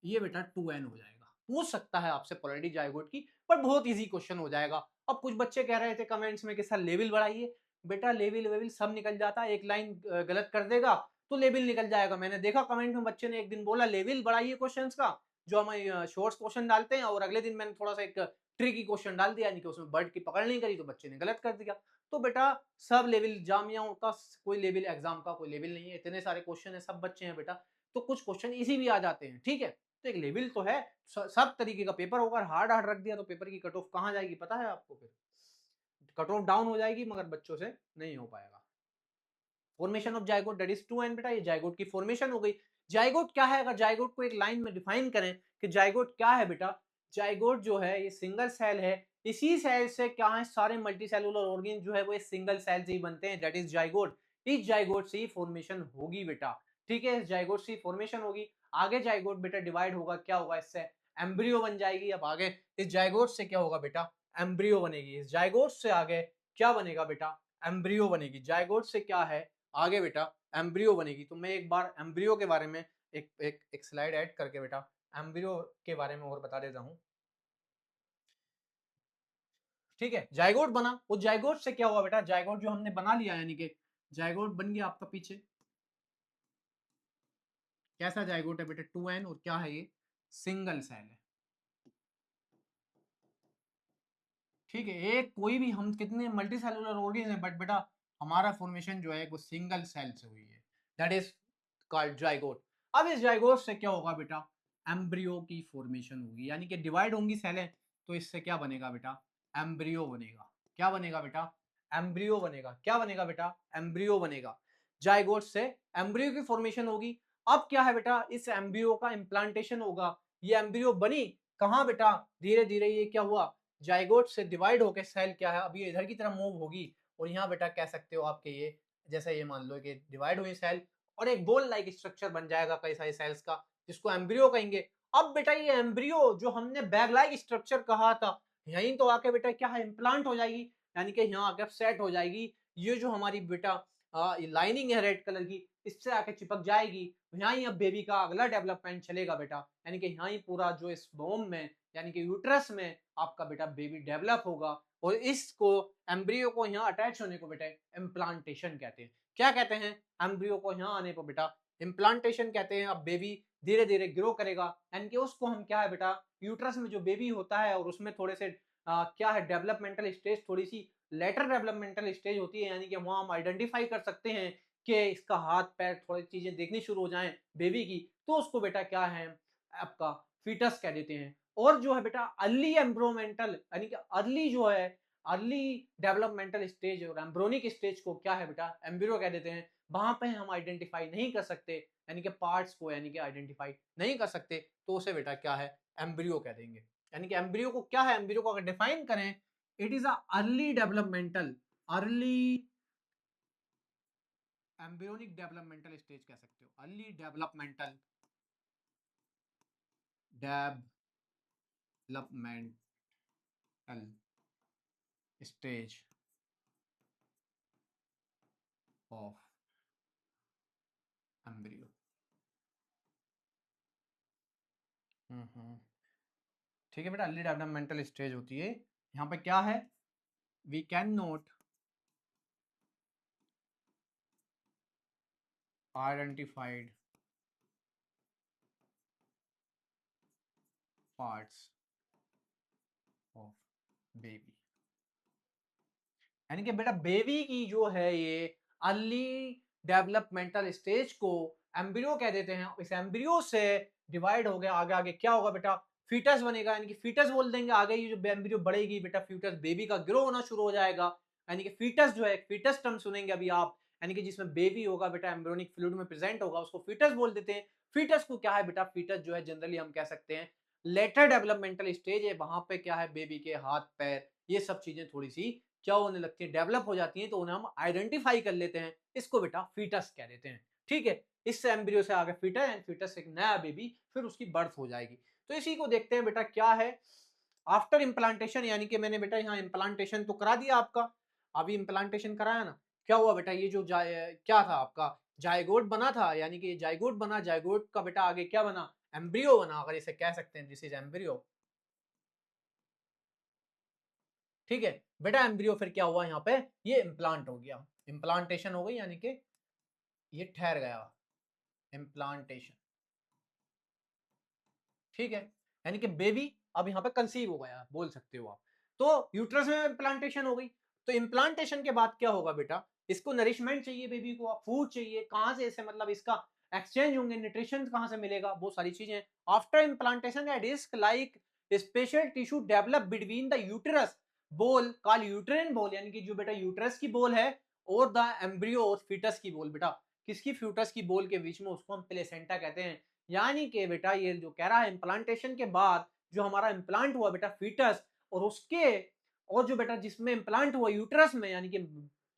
ये बेटा टू एन हो जाएगा। पूछ सकता है आपसे पोलैरिटी जाइगोट की, पर बहुत इजी क्वेश्चन हो जाएगा। अब कुछ बच्चे कह रहे थे कमेंट्स में कि सर लेवल बढ़ाइए। बेटा लेवल वेवल सब निकल जाता है, एक लाइन गलत कर देगा तो लेवल निकल जाएगा। मैंने देखा कमेंट में बच्चे ने एक दिन बोला लेवल बढ़ाइए क्वेश्चंस का, जो हम शॉर्ट्स क्वेश्चन डालते हैं, और अगले दिन मैंने थोड़ा सा एक ट्रिकी क्वेश्चन डाल दिया, यानी कि उसमें वर्ड की पकड़ नहीं करी तो बच्चे ने गलत कर दिया। तो बेटा सब लेवल, जामियाओं का कोई लेवल, एग्जाम का कोई लेवल नहीं है, इतने सारे क्वेश्चन है, सब बच्चे हैं बेटा, तो कुछ क्वेश्चन इजी भी आ जाते हैं। ठीक है, तो एक लेवल तो है, सब तरीके का पेपर होगा, हार्ड हार्ड रख दिया तो पेपर की कट ऑफ कहाँ जाएगी पता है आपको, फिर कट ऑफ डाउन हो जाएगी, मगर बच्चों से नहीं हो पाएगा। Formation of zygote that is two n बेटा, ये जाइगोट की फॉर्मेशन हो गई। जाइगोट क्या है, अगर जाइगोट को एक लाइन में डिफाइन करें कि जाइगोट क्या है बेटा, जाइगोट जो है ये सिंगल सेल है, इसी सेल से क्या है सारे मल्टी सेलुलर ऑर्गेन जो है वो सिंगल सेल से ही बनते हैं, दैट इज जाइगोट। इस जाइगोट से ही फॉर्मेशन होगी बेटा। ठीक है, इस जाइगोट से ही फॉर्मेशन होगी। आगे जाइगोट बेटा डिवाइड होगा, क्या होगा, इससे एम्ब्रियो बन जाएगी। अब आगे इस जाइगोट से क्या होगा बेटा, एम्ब्रियो बनेगी। इस जाइगोट से आगे क्या बनेगा बेटा, एम्ब्रियो बनेगी। जाइगोट से क्या है आगे बेटा, एम्ब्रियो बनेगी। तो मैं एक बार एम्ब्रियो के बारे में एक स्लाइड ऐड करके बेटा एम्ब्रियो के बारे में और बता देता हूं। ठीक है, जाइगोट बना, वो जाइगोट से क्या हुआ बेटा, जाइगोट जो हमने बना लिया, यानी कि जाइगोट बन गया आपका पीछे। कैसा जाइगोट है बेटा, टू एन, और क्या है ये, सिंगल सेल है। ठीक है, एक कोई भी, हम कितने मल्टी सेलुलर ऑर्गेन है, बट बेटा हमारा फॉर्मेशन जो है वो सिंगल सेल से हुई है, दैट इज कॉल्ड जाइगोट। अब इस जाइगोट से क्या होगा बेटा, एम्ब्रियो की फॉर्मेशन होगी, यानी कि डिवाइड होंगी सेलें, तो इससे क्या बनेगा बेटा, एम्ब्रियो बनेगा। क्या बनेगा बेटा, एम्ब्रियो बनेगा। क्या बनेगा बेटा, एम्ब्रियो बनेगा। जाइगोट से एम्ब्रियो की फॉर्मेशन होगी। अब क्या है बेटा, इस एम्ब्रियो का इम्प्लांटेशन होगा। ये एम्ब्रियो बनी कहाँ बेटा, धीरे धीरे ये क्या हुआ, जाइगोट से डिवाइड होकर सेल क्या है, अब ये इधर की तरफ मूव होगी, और यहाँ बेटा कह सकते हो आपके ये, जैसे ये मान लो कि डिवाइड हुई सेल, और एक बॉल लाइक स्ट्रक्चर बन जाएगा कई सारे सेल्स का, जिसको एम्ब्रियो कहेंगे। अब बेटा ये एम्ब्रियो जो हमने बैग लाइक स्ट्रक्चर कहा था, यहीं तो आके बेटा क्या है, इम्प्लांट हो जाएगी, यानी कि यहाँ आकर सेट हो जाएगी। ये जो हमारी बेटा लाइनिंग है रेड कलर की, इससे आके चिपक जाएगी। यहाँ ही अब बेबी का अगला डेवलपमेंट चलेगा बेटा, यानी कि यहाँ ही पूरा जो इस बोम में, यानी कि यूट्रस में आपका बेटा बेबी डेवलप होगा, और इसको एम्ब्रियो को यहाँ अटैच होने को बेटा इम्प्लांटेशन कहते हैं। क्या कहते हैं, एम्ब्रियो को यहाँ आने को बेटा इम्प्लांटेशन कहते हैं। अब बेबी धीरे धीरे ग्रो करेगा, यानी कि उसको हम क्या है बेटा, यूट्रस में जो बेबी होता है और उसमें थोड़े से क्या है डेवलपमेंटल स्टेज, थोड़ी सी लेटर डेवलपमेंटल स्टेज होती है, यानी कि वहां हम आइडेंटिफाई कर सकते हैं कि इसका हाथ पैर थोड़ी चीजें देखनी शुरू हो जाएं बेबी की, तो उसको बेटा क्या है आपका फीटस कह देते हैं। और जो है बेटा अर्ली एम्ब्रोमेंटल, यानी कि अर्ली जो है अर्ली डेवलपमेंटल स्टेज और एम्ब्रोनिक स्टेज को क्या है बेटा एम्ब्रियो कह देते हैं। वहां पे हम आइडेंटिफाई नहीं कर सकते, यानी कि पार्ट्स को यानी कि आइडेंटिफाई नहीं कर सकते, तो उसे बेटा क्या है, एम्ब्रियो कह देंगे। यानी कि एम्ब्रियो को क्या है, एम्ब्रियो को अगर डिफाइन करें, it is early developmental, early embryonic developmental stage कह सकते हो, early developmental developmental stage of embryo. ठीक है बेटा, अर्ली डेवलपमेंटल स्टेज होती है। यहाँ पे क्या है, we can not identified parts of baby, यानी कि बेटा बेबी की जो है ये अर्ली डेवलपमेंटल स्टेज को एम्ब्रियो कह देते हैं। इस एम्ब्रियो से डिवाइड हो गया, आगे आगे क्या होगा बेटा, फीटस बनेगा, यानी कि फीटस बोल देंगे। आगे ये जो एम्ब्रियो बढ़ेगी बेटा, फीटस बेबी का ग्रो होना शुरू हो जाएगा, यानी कि फीटस जो है, फीटस टर्म सुनेंगे अभी आप, यानी कि जिसमें बेबी होगा बेटा, एम्ब्रियोनिक फ्लूइड में प्रेजेंट होगा, उसको फीटस बोल देते हैं। फीटस को क्या है बेटा, फीटस जो है जनरली हम कह सकते हैं लेटर डेवलपमेंटल स्टेज है, वहां पे क्या है, बेबी के हाथ पैर ये सब चीजें थोड़ी सी क्या होने लगती है, डेवलप हो जाती हैं, तो उन्हें हम आइडेंटिफाई कर लेते हैं, इसको बेटा फीटस कह देते हैं। ठीक है, इससे एम्ब्रियो से आगे फीटस एंड फीटस से एक नया बेबी, फिर उसकी बर्थ हो जाएगी। तो इसी को देखते हैं बेटा क्या है आफ्टर इम्प्लांटेशन, यानी कि मैंने बेटा यहाँ इम्प्लांटेशन तो करा दिया आपका, अभी इम्प्लांटेशन कराया ना, क्या हुआ बेटा, ये जो क्या था आपका जायगोट बना था, यानी कि जायगोट बना, जायगोट का बेटा आगे क्या बना, एम्ब्रियो बना, अगर इसे कह सकते हैं दिस इज एम्ब्रियो। ठीक है बेटा, एम्ब्रियो फिर क्या हुआ यहाँ पे, ये इम्प्लांट हो गया, इम्प्लांटेशन हो गई, यानी कि ये ठहर गया, इम्प्लांटेशन। ठीक है, यानी कि बेबी अब यहाँ पे कंसीव हो गया, बोल सकते हो आप। तो यूट्रस में इम्प्लांटेशन हो गई, तो इम्प्लांटेशन के बाद क्या होगा बेटा, इसको नरिशमेंट चाहिए बेबी को, फूड चाहिए, कहाँ से इसे मतलब इसका एक्सचेंज होंगे, न्यूट्रिशन कहाँ से मिलेगा, वो सारी चीजें। After implantation a disc like special tissue develop between the uterus wall call uterine wall, यानी कि जो बेटा यूटेरस की बोल है और द एम्ब्रियो और फीटस की बोल, बेटा किसकी, फ्यूटस की बोल के बीच में, उसको हम प्लेसेंटा कहते हैं। यानी कि बेटा ये जो कह रहा है इम्प्लांटेशन के बाद जो हमारा इम्प्लांट हुआ बेटा फीटस, और उसके और जो बेटा जिसमें इम्प्लांट हुआ यूट्रस में, यानी कि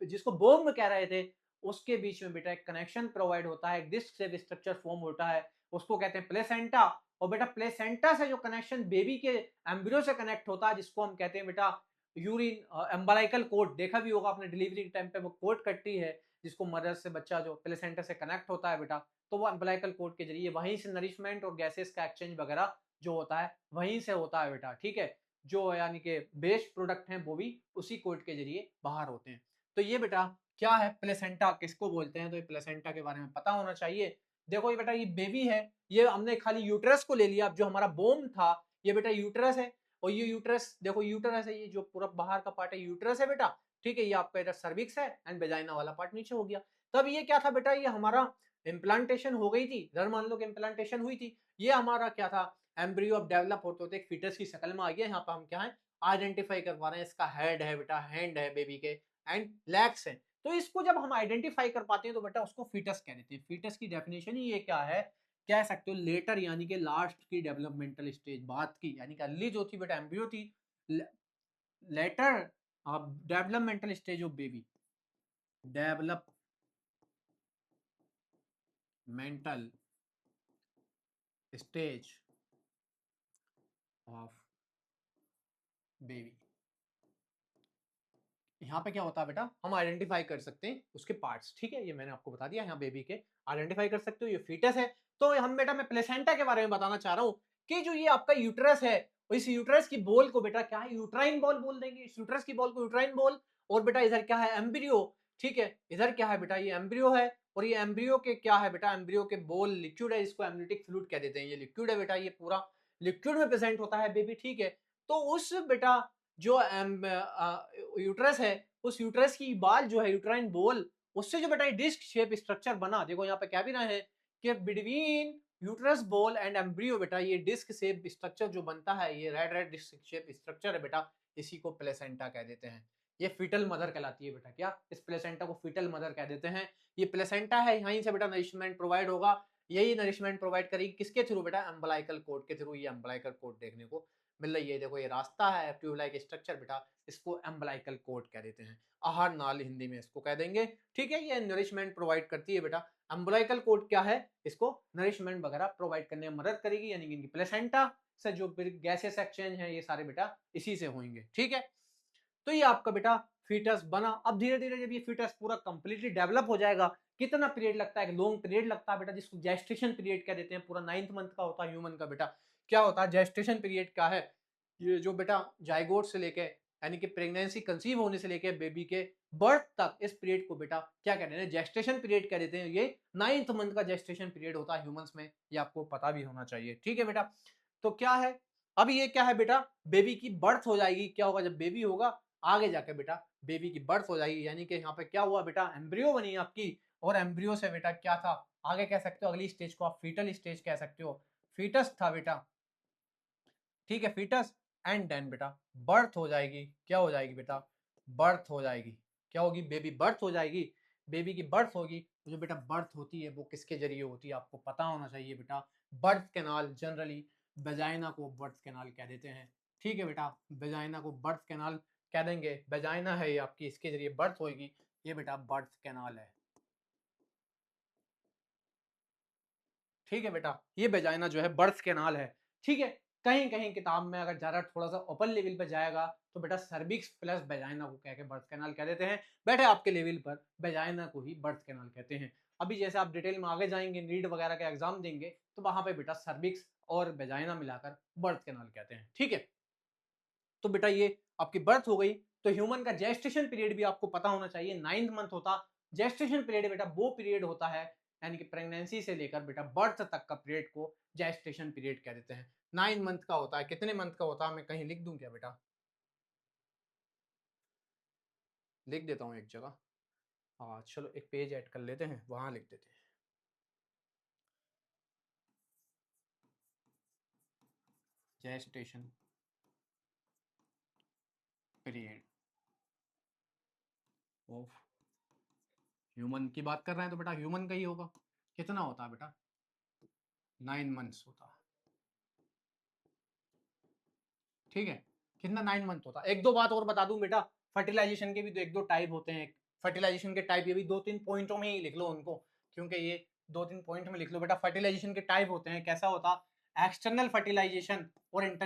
जिसको बोम कह रहे थे, उसके बीच में बेटा एक कनेक्शन प्रोवाइड होता है, एक डिस्क शेप स्ट्रक्चर फॉर्म होता है, उसको कहते हैं प्लेसेंटा। और बेटा प्लेसेंटा से जो कनेक्शन बेबी के एम्ब्रियो से कनेक्ट होता है, जिसको हम कहते हैं बेटा यूरिन एम्बलाइकल कोड, देखा भी होगा आपने डिलीवरी के टाइम पे, वो कोड कटती है जिसको मदर से बच्चा जो प्लेसेंटा से कनेक्ट होता है बेटा, तो वो अम्बलाइकल कोड के जरिए वहीं से नरिशमेंट और गैसेस का एक्सचेंज वगैरह जो होता है वहीं से होता है बेटा। ठीक है, जो यानी कि बेस्ट प्रोडक्ट हैं वो भी उसी कोड के जरिए बाहर होते हैं। तो ये बेटा क्या है, प्लेसेंटा किसको बोलते हैं, तो ये प्लेसेंटा के बारे में पता होना चाहिए। देखो ये बेटा ये बेबी है, ये हमने खाली यूट्रस को ले लिया, अब जो हमारा बोम था ये बेटा यूट्रस है, और ये यूट्रस देखो यूट्रस है, ये जो पूरा बाहर का पार्ट है यूट्रस है बेटा। ठीक है, ये आपका इधर सर्विक्स है एंड वेजाइना वाला पार्ट नीचे हो गया। तब ये क्या था बेटा, ये हमारा इम्प्लांटेशन हो गई थी, इधर मान लो कि इम्प्लांटेशन हुई थी, ये हमारा क्या था, एम्ब्रियो अब डेवलप होते होते एक फीटस की शक्ल में आ गया। यहाँ पर हम क्या है आइडेंटिफाई कर पा रहे हैं, इसका हेड है बेटा, हैंड है बेबी के एंड लेग्स है। तो इसको जब हम आइडेंटिफाई कर पाते हैं तो बेटा उसको फीटस कह देते हैं। फीटस की डेफिनेशन ही ये क्या है, कह सकते हो लेटर, यानी कि लास्ट की डेवलपमेंटल स्टेज बात की, यानी कि अर्ली जो थी बेटा एम्ब्रियो थी, later developmental stage of baby, developmental stage of baby. यहाँ पे क्या होता है बेटा, हम आइडेंटिफाई कर सकते हैं उसके पार्ट्स। ठीक है, ये मैंने आपको बता दिया, यहाँ बेबी के आइडेंटिफाई कर सकते हो, ये फीटस है। तो हम बेटा मैं प्लेसेंटा के बारे में बताना चाह रहा हूँ कि जो ये आपका यूट्रस है, इस यूट्रस की बॉल को बेटा क्या है, यूट्राइन बॉल बोल देंगे, इस यूट्रस की बॉल को यूट्राइन बॉल। और बेटा इधर क्या है, एम्ब्रियो। ठीक है, इधर क्या है बेटा, ये एम्ब्रियो है, और ये एम्ब्रियो के क्या है बेटा, एम्ब्रियो के बॉल लिक्विड है, इसको एमनियोटिक फ्लूइड कह देते हैं, ये लिक्विड है बेटा, ये पूरा लिक्विड में प्रेजेंट होता है बेबी। ठीक है, तो उस बेटा जो यूट्रस है, उस यूट्रस की बाल जो है यूट्राइन बॉल, उससे जो बेटा डिस्क शेप स्ट्रक्चर बना, देखो यहाँ पे क्या भी रहे हैं कि between uterus ball and embryo बेटा ये डिस्क शेप स्ट्रक्चर जो बनता है, ये red red disk shape structure है बेटा, इसी को प्लेसेंटा कह देते हैं। ये फीटल मदर कहलाती है बेटा, क्या इस प्लेसेंटा को फीटल मदर कह देते हैं। ये प्लेसेंटा है, यहीं से बेटा नरिशमेंट प्रोवाइड होगा, यही नरिशमेंट प्रोवाइड करेगी किसके थ्रू बेटा, अम्बलाइकल कोड के थ्रू। ये अम्बलाइकल कोड देखने को मिल रही है, देखो ये रास्ता है ट्यूब लाइक स्ट्रक्चर बेटा, इसको अम्बलाइकल कोड कह देते हैं, आहार नाल हिंदी में इसको कह देंगे। ठीक है, ये नरिशमेंट प्रोवाइड करती है बेटा। अम्बलाइकल कोड क्या है, इसको नरिशमेंट वगैरह प्रोवाइड करने में मदद करेगी, यानी कि प्लेसेंटा से जो गैसेस एक्सचेंज है ये सारे बेटा इसी से होंगे। ठीक है, तो ये आपका बेटा फीटस बना। अब धीरे धीरे जब ये फीटस पूरा कंप्लीटली डेवलप हो जाएगा, कितना पीरियड लगता है, लॉन्ग पीरियड लगता है बेटा, जिसको जेस्टेशन पीरियड कह देते हैं, पूरा 9th मंथ का होता है ह्यूमन का बेटा। क्या होता है जेस्टेशन पीरियड, क्या है, ये जो बेटा जाइगोट से लेके यानी कि प्रेगनेंसी कंसीव होने से लेके बेबी के बर्थ तक, इस पीरियड को बेटा क्या कहते हैं, जेस्टेशन पीरियड कह देते हैं। ये 9th मंथ का जेस्टेशन पीरियड होता है ह्यूमंस में, ये आपको पता भी होना चाहिए। ठीक है बेटा, तो क्या है अब ये क्या है बेटा, बेबी की बर्थ हो जाएगी। क्या होगा जब बेबी होगा, आगे जाके बेटा बेबी की बर्थ हो जाएगी, यानी कि यहाँ पे क्या हुआ बेटा, एम्ब्रियो बनी आपकी, और एम्ब्रियो से बेटा क्या था, आगे कह सकते हो अगली स्टेज को आप फीटल स्टेज कह सकते हो, फीटस था बेटा, ठीक है, फीटस। एंड देन बेटा बर्थ हो जाएगी। क्या हो जाएगी बेटा, बर्थ हो जाएगी। क्या होगी, बेबी बर्थ हो जाएगी। बेबी की बर्थ होगी, तो जो बेटा बर्थ होती है वो किसके जरिए होती है, आपको पता होना चाहिए बेटा, बर्थ कैनाल, जनरली वेजाइना को बर्थ कैनाल कह देते हैं, ठीक है बेटा, वेजाइना को बर्थ कैनाल कह देंगे, वेजाइना है ये आपकी, इसके जरिए बर्थ होगी, ये बेटा बर्थ कैनाल है, ठीक है बेटा, ये वेजाइना जो है बर्थ कैनाल है, ठीक है। कहीं कहीं किताब में अगर ज्यादा थोड़ा सा ओपन लेवल पर जाएगा तो बेटा सर्विक्स प्लस वेजाइना को कह के बर्थ कैनाल कह देते हैं, बेटे आपके लेवल पर वेजाइना को ही बर्थ कैनाल कहते हैं। अभी जैसे आप डिटेल में आगे जाएंगे, नीट वगैरह का एग्जाम देंगे, तो वहां पे बेटा सर्विक्स और वेजाइना मिलाकर बर्थ कैनाल कहते हैं, ठीक है। तो बेटा ये आपकी बर्थ हो गई। तो ह्यूमन का जेस्टेशन पीरियड भी आपको पता होना चाहिए, 9th मंथ होता। जेस्टेशन पीरियड बेटा वो पीरियड होता है, यानी कि प्रेगनेंसी से लेकर बेटा बर्थ तक का पीरियड को जेस्टेशन पीरियड कह देते हैं। 9 मंथ का होता है, कितने मंथ का होता है मैं कहीं लिख दूं क्या बेटा, लिख देता हूँ एक जगह, हाँ चलो एक पेज ऐड कर लेते हैं, वहां लिख देते हैं, जेस्टेशन पीरियड ऑफ ह्यूमन की बात कर रहे हैं, तो बेटा ह्यूमन का ही होगा, कितना होता है बेटा, 9 मंथ्स होता है, ठीक है। कितना, 9 मंथ होता है। एक दो बात और बता दूं बेटा, फर्टिलाइजेशन के भी तो एक दो टाइप होते हैं, फर्टिलाइजेशन के टाइप ये भी 2-3 पॉइंटों में ही लिख लो उनको, क्योंकि ये 2-3 पॉइंट में लिख लो बेटा। फर्टिलाइजेशन के टाइप होते हैं, कैसा होता, एक्सटर्नल फर्टिलाइजेशन और इंटरनल